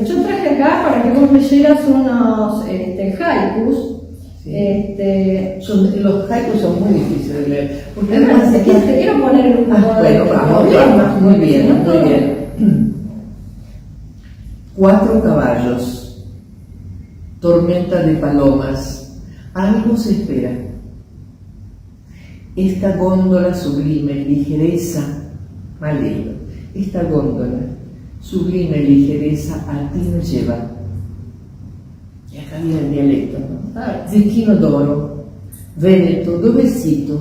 S2: Yo traje acá para que vos leyeras unos haikus.
S3: Sí. Los haikus son muy difíciles de leer. Porque
S2: además, te quiero poner un poco
S3: vamos, muy bien. 4 caballos. Tormenta de palomas, algo se espera. Esta góndola sublime, ligereza, malero. Esta góndola, sublime ligereza, a ti me lleva. Y acá viene el dialecto, ¿no? Zecchino d'oro, Véneto, dovecito,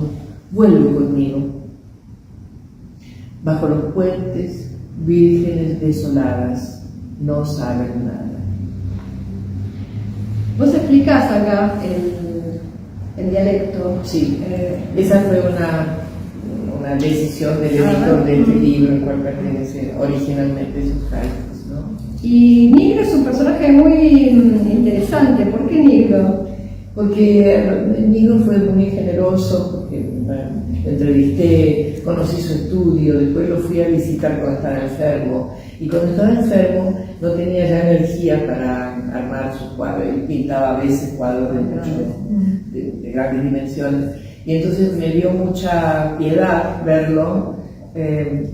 S3: vuelve conmigo. Bajo los puentes, vírgenes desoladas, no saben nada.
S2: Vos explicás acá el dialecto.
S3: Sí, esa fue una decisión del editor de este libro, al cual pertenece originalmente sus haikus, ¿no?
S2: Y Nigro es un personaje muy interesante. ¿Por qué Nigro?
S3: Porque Nigro fue muy generoso, porque lo entrevisté, conocí su estudio, después lo fui a visitar cuando estaba enfermo. Y cuando estaba enfermo no tenía ya energía para armar sus cuadros. Él pintaba a veces cuadros de grandes dimensiones. Y entonces me dio mucha piedad verlo,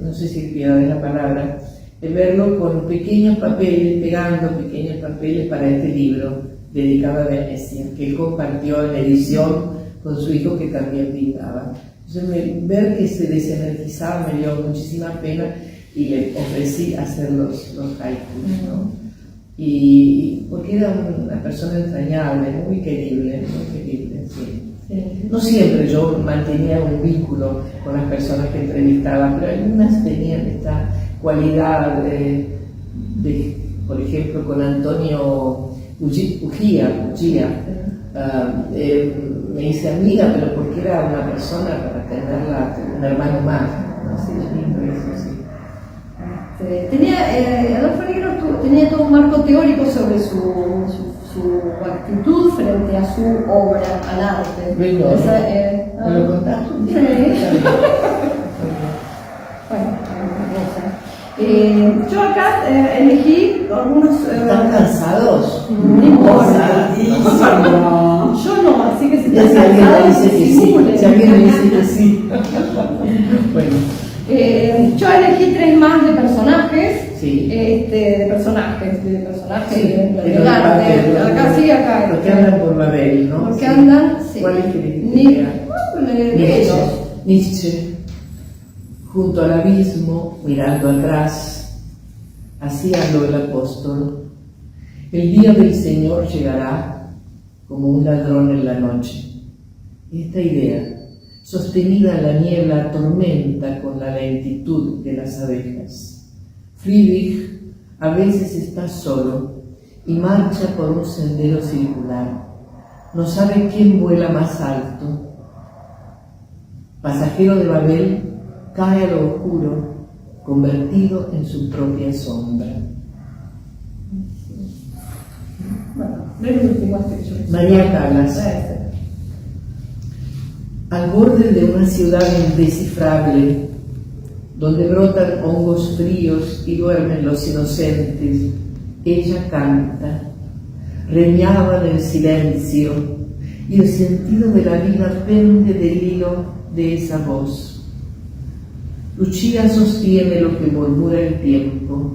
S3: no sé si piedad es la palabra, verlo con pequeños papeles, pegando pequeños papeles para este libro dedicado a Venecia, que él compartió en edición con su hijo, que también pintaba. Entonces ver que se desenergizaba me dio muchísima pena y le ofrecí hacer los haikus, ¿no? Y porque era una persona entrañable, muy querible, sí. No siempre yo mantenía un vínculo con las personas que entrevistaba, pero algunas tenían esta cualidad por ejemplo, con Antonio Ugía, me hice amiga, pero porque era una persona para tenerla, un hermano más, ¿no? Sí, es lindo eso, sí.
S2: Adolfo Nigro tenía todo un marco teórico sobre su actitud frente a su obra, al arte.
S3: ¿Me lo contás?
S2: Sí. Bueno, yo acá elegí algunos...
S3: ¿Están cansados?
S2: No importa. Yo no, así que si
S3: ya
S2: están cansados, simulen.
S3: Si alguien me dice que sí. Bueno.
S2: Yo elegí 3 más de personajes.
S3: Sí.
S2: De personajes
S3: Sí,
S2: del arte. Acá sí, acá.
S3: Los que andan por Babel, ¿no?
S2: Los que andan, sí.
S3: ¿Cuál es que Nietzsche. Junto al abismo, mirando atrás, así habló el apóstol. El día del Señor llegará como un ladrón en la noche. Esta idea, sostenida en la niebla, atormenta con la lentitud de las abejas. Friedrich a veces está solo y marcha por un sendero circular. No sabe quién vuela más alto. Pasajero de Babel, cae a lo oscuro, convertido en su propia sombra. María Callas. Al borde de una ciudad indescifrable, donde brotan hongos fríos y duermen los inocentes, ella canta. Reñaba en el silencio, y el sentido de la vida pende del hilo de esa voz. Lucia sostiene lo que murmura el tiempo.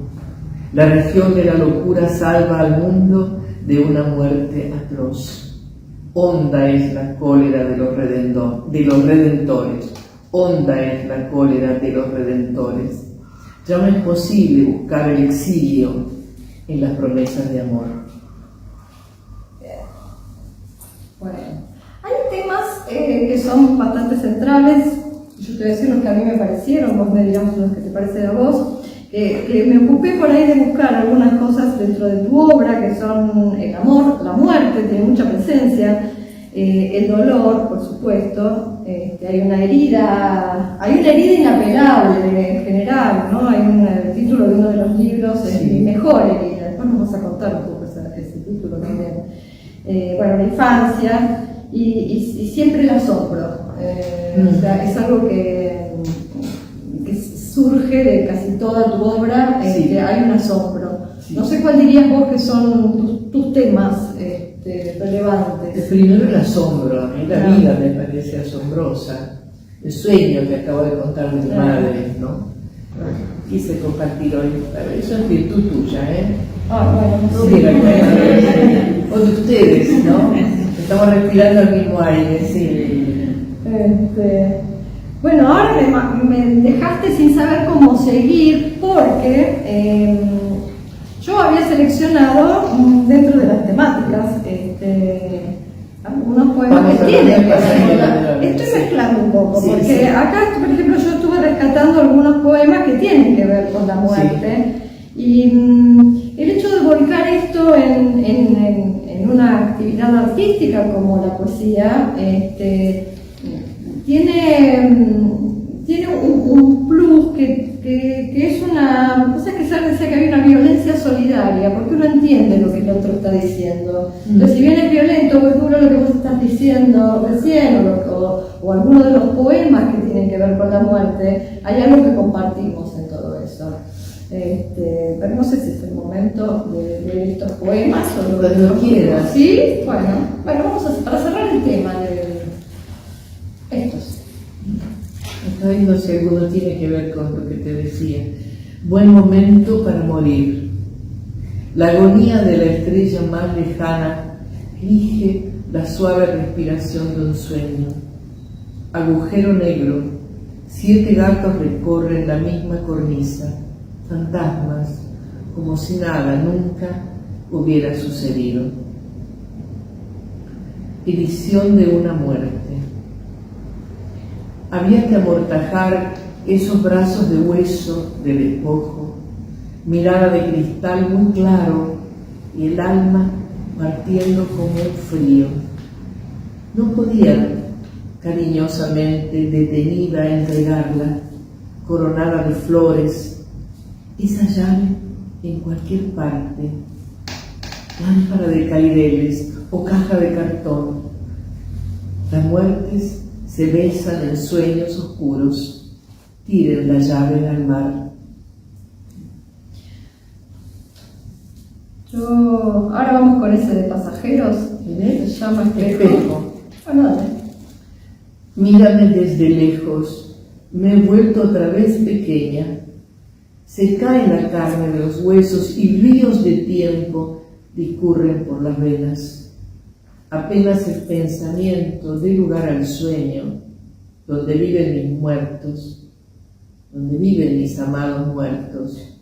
S3: La región de la locura salva al mundo de una muerte atroz. Honda es la cólera de los redentores. Honda es la cólera de los redentores. Ya no es posible buscar el exilio en las promesas de amor.
S2: Bueno, hay temas que son bastante centrales. Yo te voy a decir los que a mí me parecieron, vos me dirás los que te parecen a vos. Que me ocupé por ahí de buscar algunas cosas dentro de tu obra, que son el amor, la muerte, tiene mucha presencia, el dolor, por supuesto. Hay una herida inapelable en general, ¿no? Hay el título de uno de los libros, es Mi mejor herida. Después nos vas a contar un poco ese título también. Bueno, la infancia y siempre el asombro. O sea, es algo que surge de casi toda tu obra, que hay un asombro. Sí. No sé cuál dirías vos que son tus temas relevantes.
S3: El primero, el asombro. A mí la vida me parece asombrosa. El sueño que acabo de contar de mi madre, ¿no? Quise compartir hoy. Eso es virtud tuya, ¿eh?
S2: Bueno,
S3: sí, o de ustedes, ¿no? Estamos respirando el mismo aire, sí.
S2: Bueno, ahora me dejaste sin saber cómo seguir, porque yo había seleccionado dentro de las temáticas algunos poemas que tienen que ver con la... Estoy mezclando un poco, porque acá, por ejemplo, yo estuve rescatando algunos poemas que tienen que ver con la muerte, y el hecho de volcar esto en una actividad artística como la poesía, tiene un plus que es una... O sea, que Sartre decía que había una violencia solidaria, porque uno entiende lo que el otro está diciendo. Entonces, si bien es violento o es duro lo que vos estás diciendo recién, o alguno de los poemas que tienen que ver con la muerte, hay algo que compartimos en todo eso. Pero no sé si es el momento de leer estos poemas o lo
S3: que quieras.
S2: ¿Sí? Bueno, vamos para cerrar el tema de estos.
S3: Está viendo si alguno tiene que ver con lo que te decía. Buen momento para morir. La agonía de la estrella más lejana rige la suave respiración de un sueño. Agujero negro. 7 gatos recorren la misma cornisa. Fantasmas, como si nada nunca hubiera sucedido. Edición de una muerte. Había que amortajar esos brazos de hueso, de despojo, mirada de cristal muy claro y el alma partiendo como un frío. No podía cariñosamente, detenida, entregarla, coronada de flores, esa llave en cualquier parte, lámpara de caireles o caja de cartón. Las muertes se besan en sueños oscuros, tiren la llave al mar.
S2: Ahora vamos con ese de pasajeros, se llama Espejo. Bueno, dale.
S3: Mírame desde lejos, me he vuelto otra vez pequeña. Se cae la carne de los huesos y ríos de tiempo discurren por las venas. Apenas el pensamiento dé lugar al sueño, donde viven mis muertos, donde viven mis amados muertos.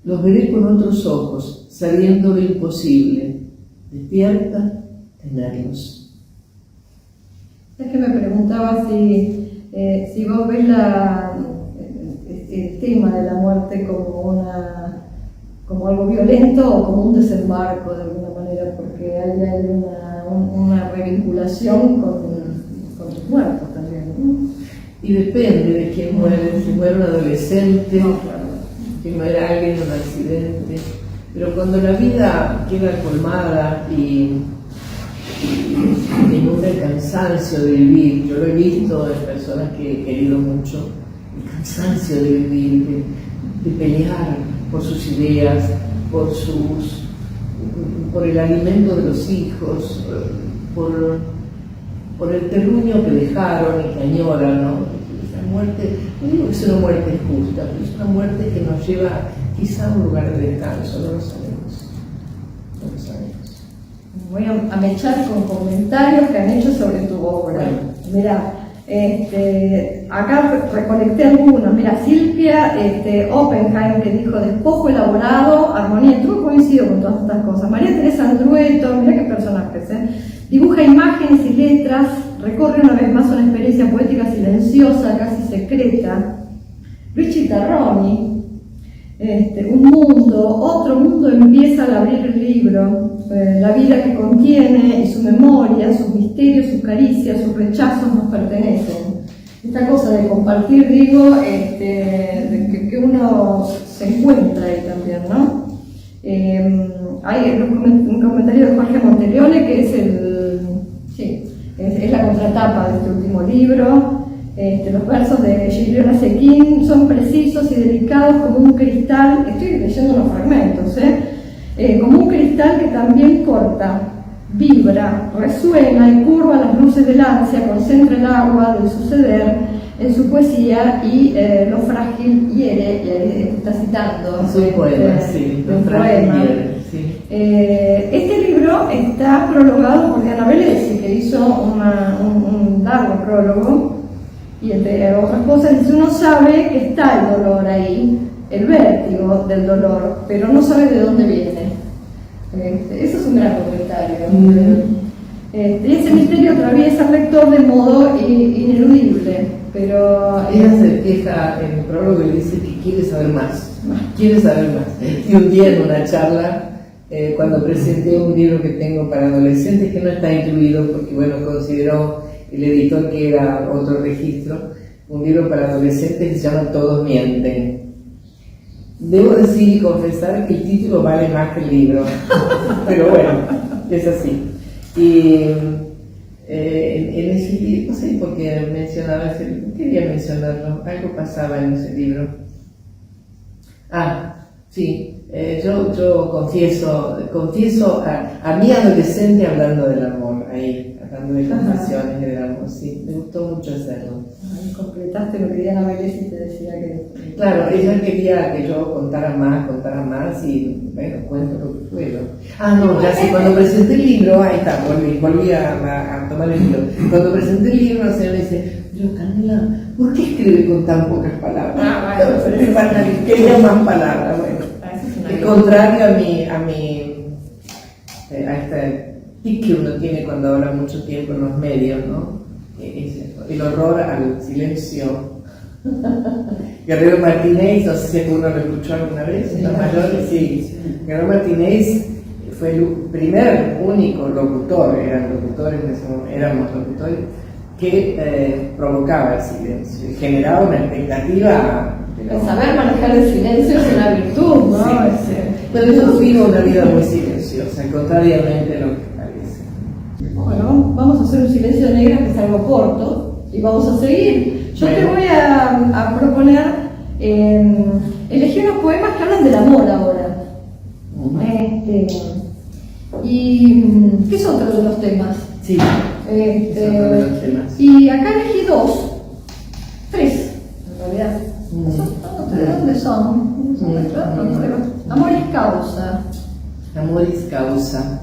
S3: Los veré con otros ojos, sabiendo lo imposible. Despierta, tenerlos.
S2: Es que me preguntaba si vos ves el tema de la muerte como algo violento o como un desembarco de alguna manera, porque hay una revinculación con los muertos también, ¿no?
S3: Y depende de quién muere, si muere un adolescente, si muere alguien en un accidente, pero cuando la vida queda colmada y inunda el cansancio de vivir, yo lo he visto en personas que he querido mucho, el cansancio de vivir, de pelear por sus ideas, por el alimento de los hijos, por el terruño que dejaron y que añoran, ¿no? Esa muerte, no digo que es una muerte justa, pero es una muerte que nos lleva quizá a un lugar de descanso, no lo sabemos. No lo sabemos.
S2: Voy a mechar con comentarios que han hecho sobre tu obra.
S3: Bueno.
S2: Mirá, acá recolecté algunos. Mira, Silvia Oppenheim, que dijo despojo elaborado, armonía y truco, coincido con todas estas cosas. María Teresa Andrueto, mira qué personajes, dibuja imágenes y letras, recorre una vez más una experiencia poética silenciosa, casi secreta. Luigi Tarroni, otro mundo empieza al abrir el libro, la vida que contiene y su memoria, sus misterios, sus caricias, sus rechazos nos pertenecen. Esta cosa de compartir, digo, de que uno se encuentra ahí también, ¿no? Hay un comentario de Jorge Monteleone que es la contratapa de este último libro. Los versos de Gilliana Sequín son precisos y delicados como un cristal, estoy leyendo unos fragmentos, como un cristal que también corta, vibra, resuena y curva las luces del ansia, concentra el agua del suceder en su poesía y lo frágil hiere, y ahí está citando
S3: un poema, sí,
S2: un poema.
S3: Hiere, sí.
S2: Este libro está prologado por Diana Velesi, que hizo un largo prólogo, y entre otras cosas dice: uno sabe que está el dolor ahí, el vértigo del dolor, pero no sabe de dónde viene. Eso es un gran comentario. Y ese misterio atraviesa al lector de modo ineludible, pero...
S3: Ella se queja en el prólogo y dice que quiere saber más. Y un día en una charla cuando presenté un libro que tengo para adolescentes, que no está incluido porque, bueno, consideró el editor que era otro registro, un libro para adolescentes que se llama Todos mienten. Debo decir y confesar que el título vale más que el libro, pero bueno, es así. Y en ese libro, no sé por qué mencionaba ese libro, quería mencionarlo, algo pasaba en ese libro. Sí, yo confieso a mi adolescente hablando del amor, ahí, hablando de confesiones del amor, sí, me gustó mucho hacerlo.
S2: Completaste lo que Diana Vélez y te decía que...
S3: Claro, ella quería que yo contara más y, bueno, cuento lo que puedo. No, ya sé, cuando presenté el libro, ahí está, volví a tomar el libro. Cuando presenté el libro, la señora dice, pero Canela, ¿por qué escribe con tan pocas palabras?
S2: Bueno, pero eso es
S3: quería más palabras, bueno. Es contrario a este tic que uno tiene cuando habla mucho tiempo en los medios, ¿no? El horror al silencio. Guerrero Martínez, no sé si alguno lo escuchó alguna vez, los mayores, sí. Guerrero Martínez fue el primer, único locutor, éramos locutores, que provocaba el silencio y generaba una expectativa.
S2: El saber manejar el silencio es una virtud, ¿no?
S3: Sí. Pero yo vivo una vida muy silenciosa, contrariamente a lo que parece.
S2: Bueno, vamos a hacer un silencio negro que es algo corto y vamos a seguir. Yo te voy a proponer elegir unos poemas que hablan del amor ahora. Y ¿qué es otro de los temas?
S3: Sí, es otro de los temas.
S2: Y acá elegí tres, en realidad. ¿De dónde son? Amoris causa.
S3: Amoris causa.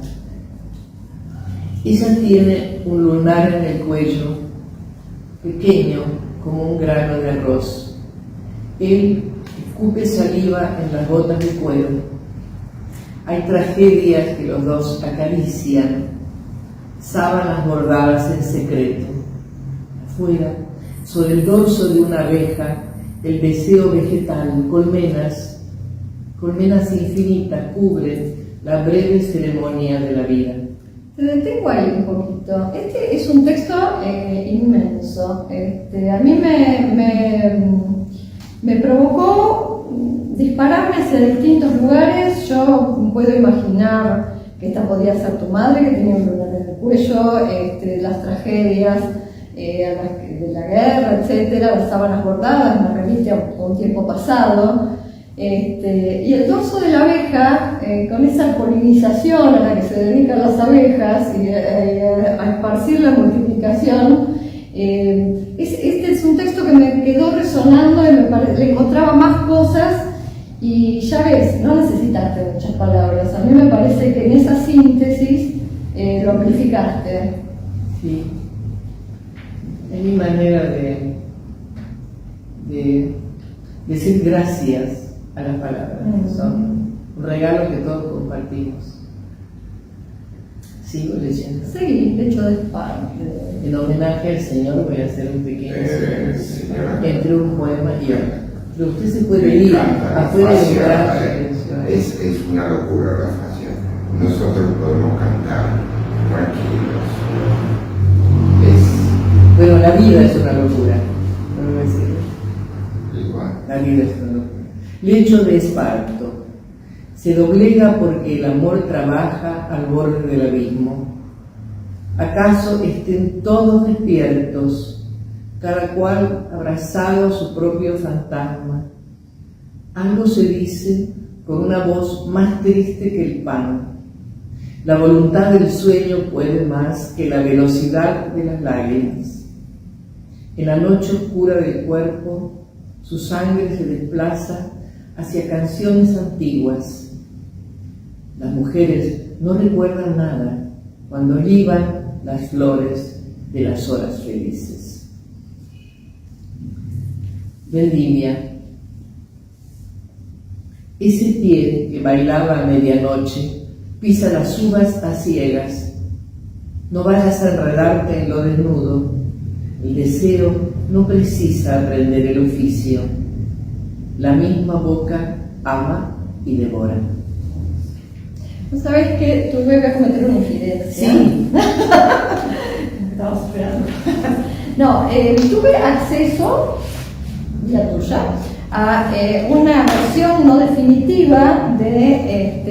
S3: Ella tiene un lunar en el cuello, pequeño como un grano de arroz. Él escupe saliva en las botas de cuero. Hay tragedias que los dos acarician, sábanas bordadas en secreto. Afuera, sobre el dorso de una abeja, el deseo vegetal, colmenas infinitas cubren la breve ceremonia de la vida.
S2: Te detengo ahí un poquito. Este es un texto inmenso. A mí me provocó dispararme hacia distintos lugares. Yo puedo imaginar que esta podía ser tu madre, que tenía un lunar en el cuello, las tragedias de la guerra, etcétera, las sábanas bordadas, me remite a un tiempo pasado. Y el dorso de la abeja, con esa polinización a la que se dedican las abejas y a esparcir la multiplicación, este es un texto que me quedó resonando y le encontraba más cosas y ya ves, no necesitaste muchas palabras. A mí me parece que en esa síntesis lo amplificaste.
S3: Sí, es mi manera de decir gracias a las palabras, son un regalo que todos compartimos. Sigo leyendo.
S2: Sí, de hecho es parte.
S3: En homenaje al Señor voy a hacer un pequeño entre un poema y otro. Pero usted se puede ir afuera de entrar.
S1: Es una locura la fascia. Nosotros podemos cantar tranquilos.
S3: Bueno, la vida es una locura. No me voy a decir.
S1: Igual.
S3: La vida es una locura. Lecho de esparto. Se doblega porque el amor trabaja al borde del abismo. ¿Acaso estén todos despiertos, cada cual abrazado a su propio fantasma? Algo se dice con una voz más triste que el pan. La voluntad del sueño puede más que la velocidad de las lágrimas. En la noche oscura del cuerpo, su sangre se desplaza hacia canciones antiguas. Las mujeres no recuerdan nada cuando liban las flores de las horas felices. Vendimia. Ese pie que bailaba a medianoche pisa las uvas a ciegas. No vayas a enredarte en lo desnudo. El deseo no precisa aprender el oficio. La misma boca ama y devora.
S2: ¿No sabés que tu bebé va a cometer una infidencia?
S3: Sí.
S2: Estamos esperando. No, tuve acceso, la tuya, a una versión no definitiva de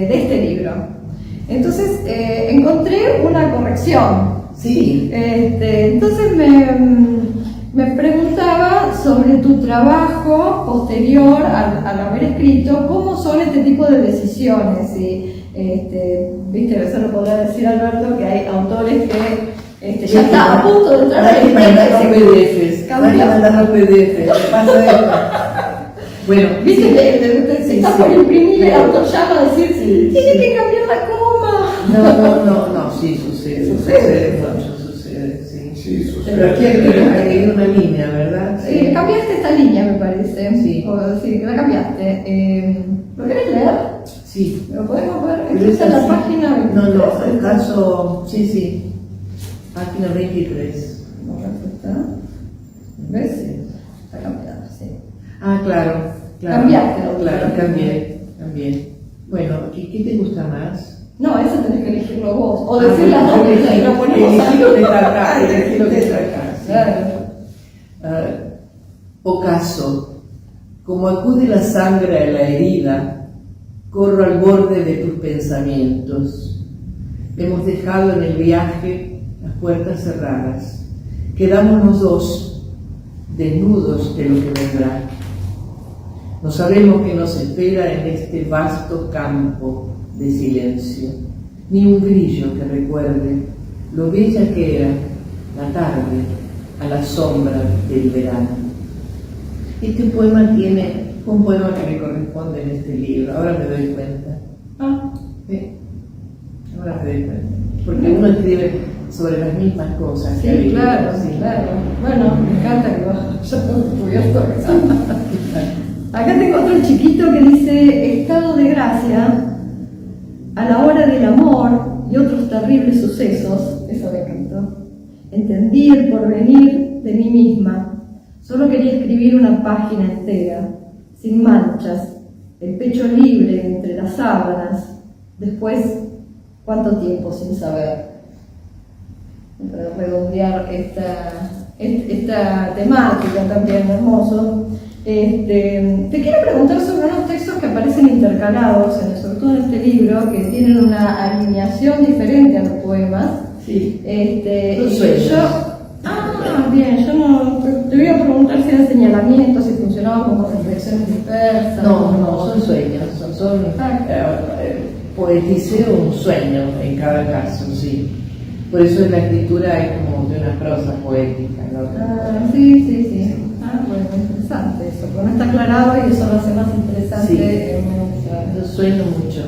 S2: este libro. Entonces encontré una corrección.
S3: Sí.
S2: Entonces me preguntaba sobre tu trabajo posterior al haber escrito, cómo son este tipo de decisiones. Y, viste, eso lo podrá decir Alberto, que hay autores que ya está a punto de entrar
S3: Hay que mandar los
S2: en
S3: PDFs. Hay que mandar los PDFs. Pasa esto. Bueno,
S2: viste que se está por imprimir, el autor llama a decir,
S3: Sí,
S2: tiene
S3: sí.
S2: que cambiar la coma.
S3: No, sí, sucede mucho, sucede, sí.
S1: Sí, sucede.
S3: Pero aquí hay una línea, ¿verdad?
S2: Cambiaste esta línea, me parece.
S3: Sí.
S2: Sí, la cambiaste. ¿Lo querés leer?
S3: Sí.
S2: ¿Lo podemos ver?
S3: Pero
S2: Esto está en la
S3: así.
S2: página.
S3: No, el caso, sí. Página 23.
S2: ¿No está? ¿Ves? Está cambiada, sí.
S3: Ah, claro.
S2: Cambiaste, ¿no?
S3: Claro, cambié. Bueno, ¿qué te gusta más?
S2: No, eso tenés que elegirlo vos. O decir las dos y lo ponemos
S3: Elegí lo que está acá,
S2: ahí.
S3: elegí lo que está acá. Sí.
S2: Claro.
S3: Ocaso, como acude la sangre a la herida, corro al borde de tus pensamientos. Hemos dejado en el viaje las puertas cerradas. Quedamos los dos, desnudos de lo que vendrá. No sabemos qué nos espera en este vasto campo de silencio, ni un grillo que recuerde lo bella que era la tarde a la sombra del verano. Este poema tiene un poema que le corresponde en este libro, ahora me doy cuenta. Sí, ahora me doy cuenta. Porque uno escribe sobre las mismas cosas que ha
S2: Sí,
S3: vivido.
S2: claro,
S3: Sí.
S2: claro. Bueno, me encanta que yo descubierto acá tengo otro chiquito que dice: estado de gracia a la hora del amor y otros terribles sucesos. Eso me encantó. Entendí el porvenir de mí misma. Solo quería escribir una página entera, sin manchas, el pecho libre entre las sábanas. Después, ¿cuánto tiempo sin saber? Para redondear esta temática también, hermoso. Te quiero preguntar sobre unos textos que aparecen intercalados, sobre todo en este libro, que tienen una alineación diferente a los poemas.
S3: Sí.
S2: Y
S3: sueños.
S2: Bien, yo no te voy a preguntar si eran señalamientos, si funcionaban como reflexiones dispersas.
S3: No, son sueños, poeticeo un sueño en cada caso, sí. Por eso en la escritura es como de una prosa poética, ¿no?
S2: Sí. Bueno, interesante eso, porque no está aclarado y eso lo hace más interesante.
S3: Sí. Yo sueño mucho.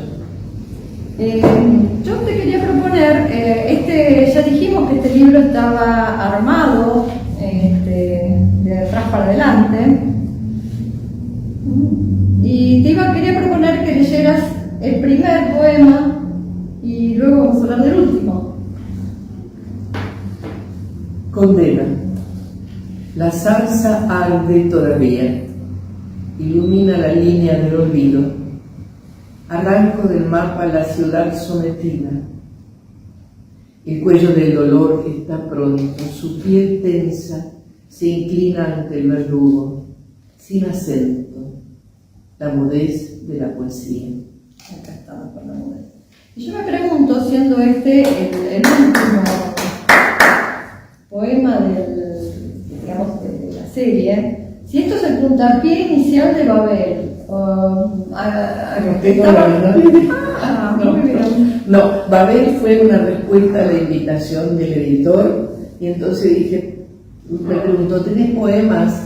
S2: Yo te quería proponer, ya dijimos que este libro estaba armado de atrás para adelante, y quería proponer que leyeras el primer poema y luego vamos a hablar del último.
S3: Condena. La zarza arde todavía, ilumina la línea del olvido. Arranco del mapa la ciudad sometida. El cuello del dolor está pronto, su piel tensa se inclina ante el verdugo, sin acento, la mudez de la poesía.
S2: Acá estamos con la mudez. Y yo me pregunto, siendo este el último poema de la serie, si esto es el puntapié inicial de Babel. Muy bien.
S3: No, Babel fue una respuesta a la invitación del editor, y entonces dije, me preguntó, ¿tenés poemas?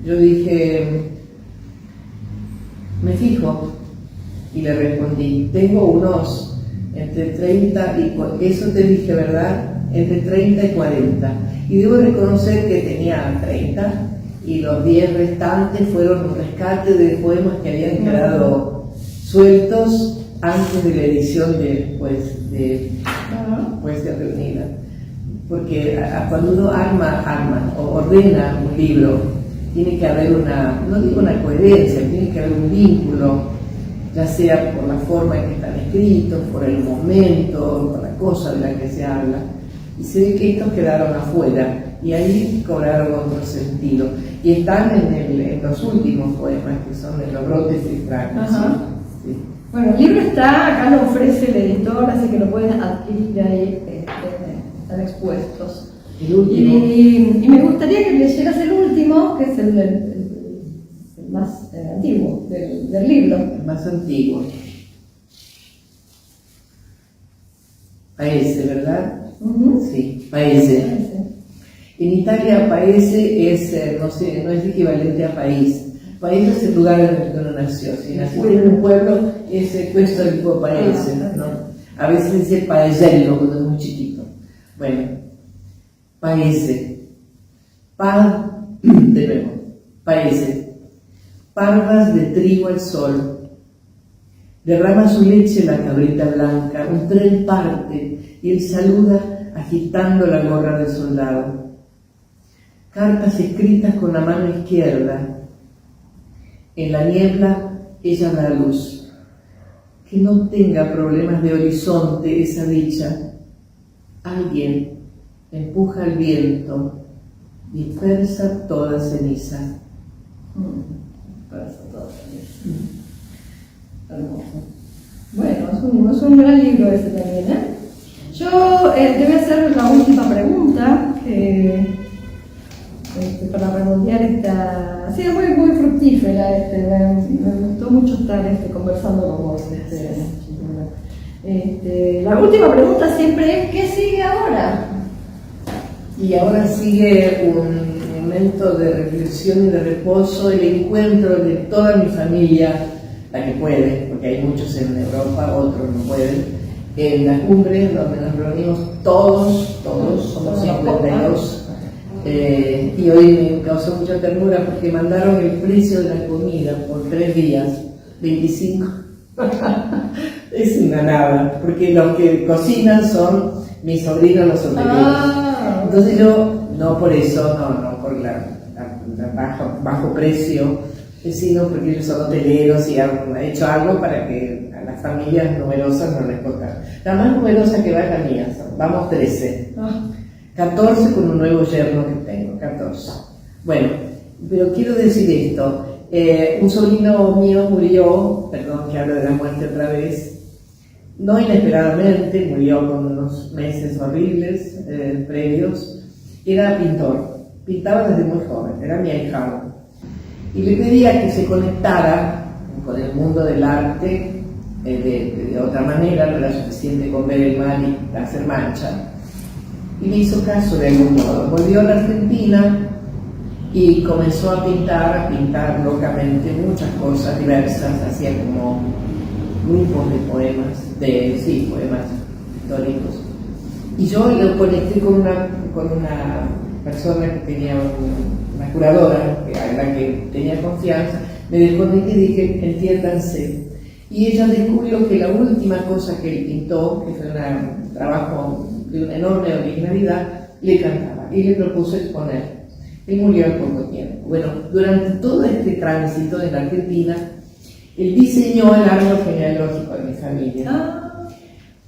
S3: Yo dije, me fijo, y le respondí, tengo unos entre 30 y eso te dije, ¿verdad? Entre 30 y 40. Y debo reconocer que tenía 30 y los 10 restantes fueron un rescate de poemas que habían quedado sueltos antes de la edición de Poesía Reunida. Porque cuando uno arma o ordena un libro, tiene que haber no digo una coherencia, tiene que haber un vínculo ya sea por la forma en que están escritos, por el momento, por la cosa de la que se habla. Y se ve que estos quedaron afuera y ahí cobraron otro sentido. Y están en los últimos poemas, que son de los brotes extraños. ¿Sí?
S2: Bueno, el libro está, acá lo ofrece el editor, así que lo pueden adquirir ahí, están expuestos.
S3: El último.
S2: Y me gustaría que leyeras el último, que es el más antiguo del libro.
S3: El más antiguo. Paese, ¿verdad? Sí, Paese. En Italia Paese es, no es equivalente a país. Paese es el lugar en el que uno nació. Si nació en un pueblo, es questo il tuo paese, ¿no? A veces se dice paesello cuando es muy chiquito. Bueno, Paese. De nuevo. Paese. Parvas de trigo al sol. Derrama su leche la cabrita blanca, un tren parte y él saluda agitando la gorra de soldado. Cartas escritas con la mano izquierda. En la niebla ella da luz. Que no tenga problemas de horizonte esa dicha. Alguien empuja el viento, dispersa toda ceniza.
S2: Dispersa toda ceniza. Hermoso. Bueno, es un gran libro ese también, ¿eh? Yo te voy a hacer la última pregunta, para redondear esta... Ha sido muy fructífera, me gustó mucho estar conversando con vos. La última pregunta siempre es, ¿qué sigue ahora?
S3: Y ahora sigue un momento de reflexión y de reposo, el encuentro de toda mi familia, la que puede, porque hay muchos en Europa, otros no pueden, en la cumbre donde nos reunimos todos, somos 52. Y hoy me causó mucha ternura porque mandaron el precio de la comida por 3 días, 25. Es una nada, porque los que cocinan son mis sobrinos los hoteleros. Entonces yo, no por eso, no por bajo precio, sino porque ellos son hoteleros y han hecho algo para que a las familias numerosas no les toca. La más numerosa que va es la mía, vamos 13. 14 con un nuevo yerno que tengo, 14. Bueno, pero quiero decir esto, un sobrino mío murió, perdón que hablo de la muerte otra vez, no inesperadamente, murió con unos meses horribles previos. Era pintor, pintaba desde muy joven, era mi ahijado. Y le pedía que se conectara con el mundo del arte de otra manera, no era suficiente con ver el mal y hacer mancha. Y me hizo caso de algún modo. Volvió a la Argentina y comenzó a pintar locamente muchas cosas diversas, hacía como grupos de poemas, poemas históricos. Y yo lo conecté con una persona que tenía una curadora, a la que tenía confianza, me desconecté y dije, entiéndanse. Y ella descubrió que la última cosa que él pintó, que fue un trabajo de una enorme originalidad, le cantaba y le propuso exponer. Él murió al poco tiempo. Bueno, durante todo este tránsito en la Argentina, él diseñó el árbol genealógico de mi familia.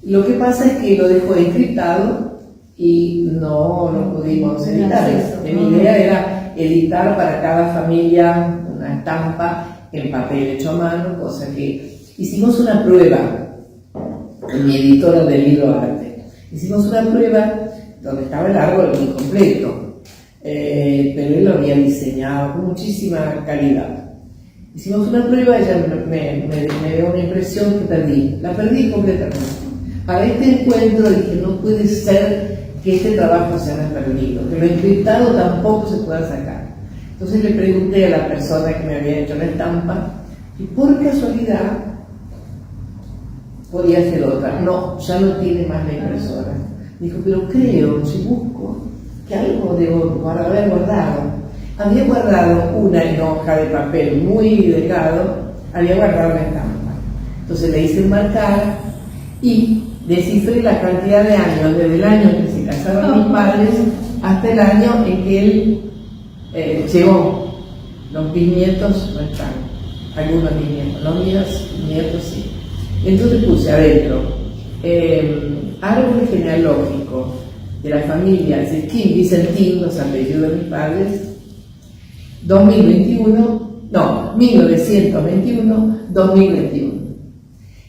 S3: Lo que pasa es que lo dejó encriptado y no lo pudimos editar. Mi idea era editar para cada familia una estampa en papel hecho a mano, cosa que hicimos una prueba con mi editora del libro arte. Hicimos una prueba donde estaba el árbol incompleto, pero él lo había diseñado con muchísima calidad. Hicimos una prueba, ella me dio una impresión que la perdí completamente. Para este encuentro dije, no puede ser que este trabajo se haya perdido, que lo encriptado tampoco se pueda sacar. Entonces le pregunté a la persona que me había hecho la estampa, y por casualidad podía hacer otra. No, ya no tiene más la impresora. Dijo, pero creo, si busco, que algo debo haber guardado. Había guardado una en hoja de papel muy delgado, había guardado la estampa. Entonces le hice enmarcar y descifré la cantidad de años, desde el año en que se casaron mis padres hasta el año en que él llegó. Los bisnietos no están. algunos niños, los míos, nietos sí. Entonces puse adentro, árbol genealógico de la familia Zequín Vicentín, los apellidos de mis padres, 1921-2021.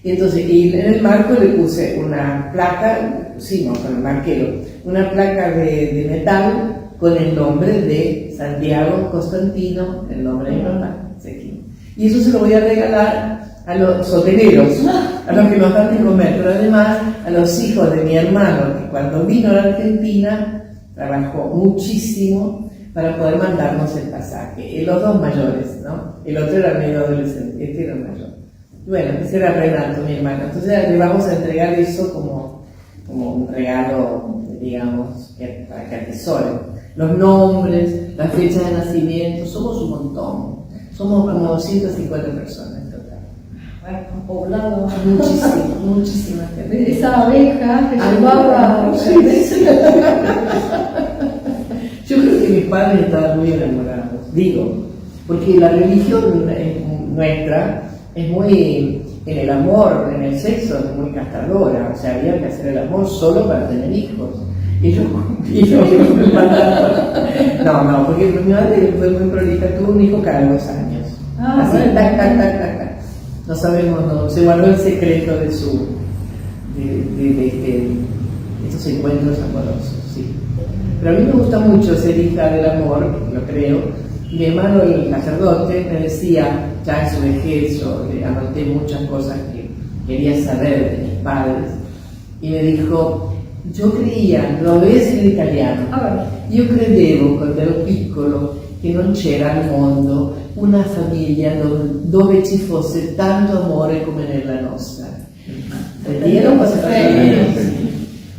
S3: Y entonces, y en el marco le puse una placa, con el marquero, una placa de metal con el nombre de Santiago Constantino, el nombre de mi papá, Zequín. Y eso se lo voy a regalar a los hoteleros, a los que nos dan de comer, pero además a los hijos de mi hermano, que cuando vino a la Argentina trabajó muchísimo para poder mandarnos el pasaje. Los dos mayores, ¿no? El otro era medio adolescente, este era mayor. Bueno, ese era Renato, mi hermano. Entonces le vamos a entregar eso como un regalo, digamos, para que atesoren. Los nombres, las fechas de nacimiento, somos un montón. Somos como 250 personas en total.
S2: Bueno, poblado.
S3: Muchísima gente.
S2: Esa abeja que llevaba.
S3: Yo creo que mis padres estaban muy enamorados, digo, porque la religión nuestra es muy, en el amor, en el sexo, es muy castradora, o sea, había que hacer el amor solo para tener hijos. Y yo me mandaron. No, porque mi madre fue muy prolija, tuvo un hijo cada 2 años. Así,
S2: bueno.
S3: tac. No sabemos, no, se guardó el secreto de estos encuentros amorosos, sí. Pero a mí me gusta mucho ser hija del amor, lo creo. Mi hermano, el sacerdote, me decía, ya en su vejez, yo le anoté muchas cosas que quería saber de mis padres, y me dijo, yo creía, lo ves en italiano, io credevo quando ero piccolo che non c'era al mondo una famiglia dove ci fosse tanto amore come nella nostra. ¿Entendieron?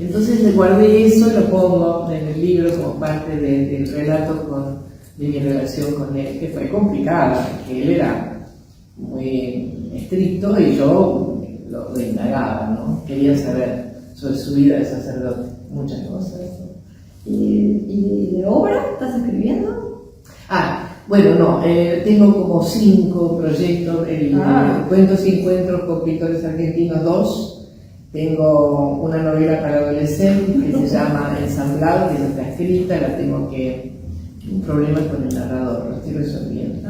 S3: Entonces le guardé eso y lo pongo en el libro como parte del relato de mi relación con él, que fue complicada, porque él era muy estricto y yo lo indagaba, ¿no? Quería saber sobre su vida de sacerdote, muchas cosas.
S2: ¿Y de obra estás escribiendo?
S3: Bueno, no, tengo como 5 proyectos, Cuentos y Encuentros con Pintores Argentinos 2, tengo una novela para adolescentes que se llama Ensamblado, que ya está escrita, un problema con el narrador, lo estoy resolviendo.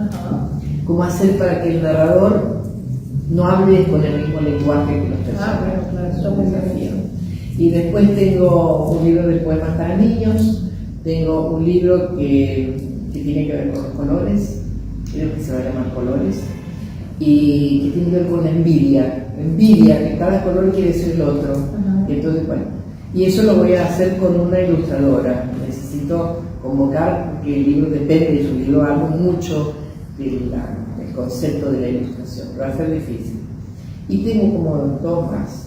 S3: ¿Cómo hacer para que el narrador no hable con el mismo lenguaje que los personajes?
S2: Claro, eso es muy desafío.
S3: Y después tengo un libro de poemas para niños, tengo un libro que tiene que ver con los colores, creo que se va a llamar Colores, y que tiene que ver con la envidia, que cada color quiere ser el otro. Y entonces, bueno, y eso lo voy a hacer con una ilustradora. Necesito convocar, porque el libro depende de su libro, hago mucho del concepto de la ilustración, pero va a ser difícil. Y tengo como 2 más.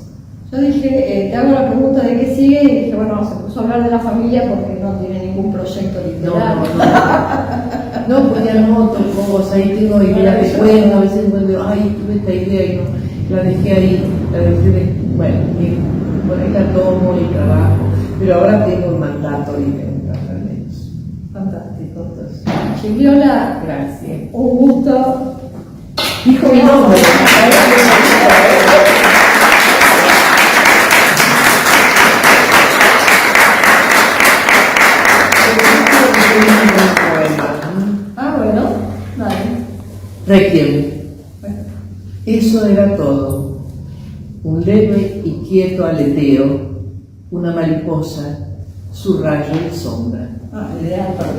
S2: Yo dije, te hago la pregunta de qué sigue, y dije, bueno, se puso a hablar de la familia porque no tiene ningún proyecto literario.
S3: No, pues ya anoto cosas, ahí tengo ideas de cuento, a veces encuentro, tuve esta idea y no, la dejé ahí, bueno, y por ahí la tomo y trabajo, pero ahora tengo un mandato y tengo que trabajar menos.
S2: Fantástico. Gigliola,
S3: Gracias.
S2: un gusto.
S3: Dijo mi nombre.
S2: Bueno, dale.
S3: Requiem. Eso era todo. Un leve y quieto aleteo, una mariposa, su rayo y sombra.
S2: Ideal para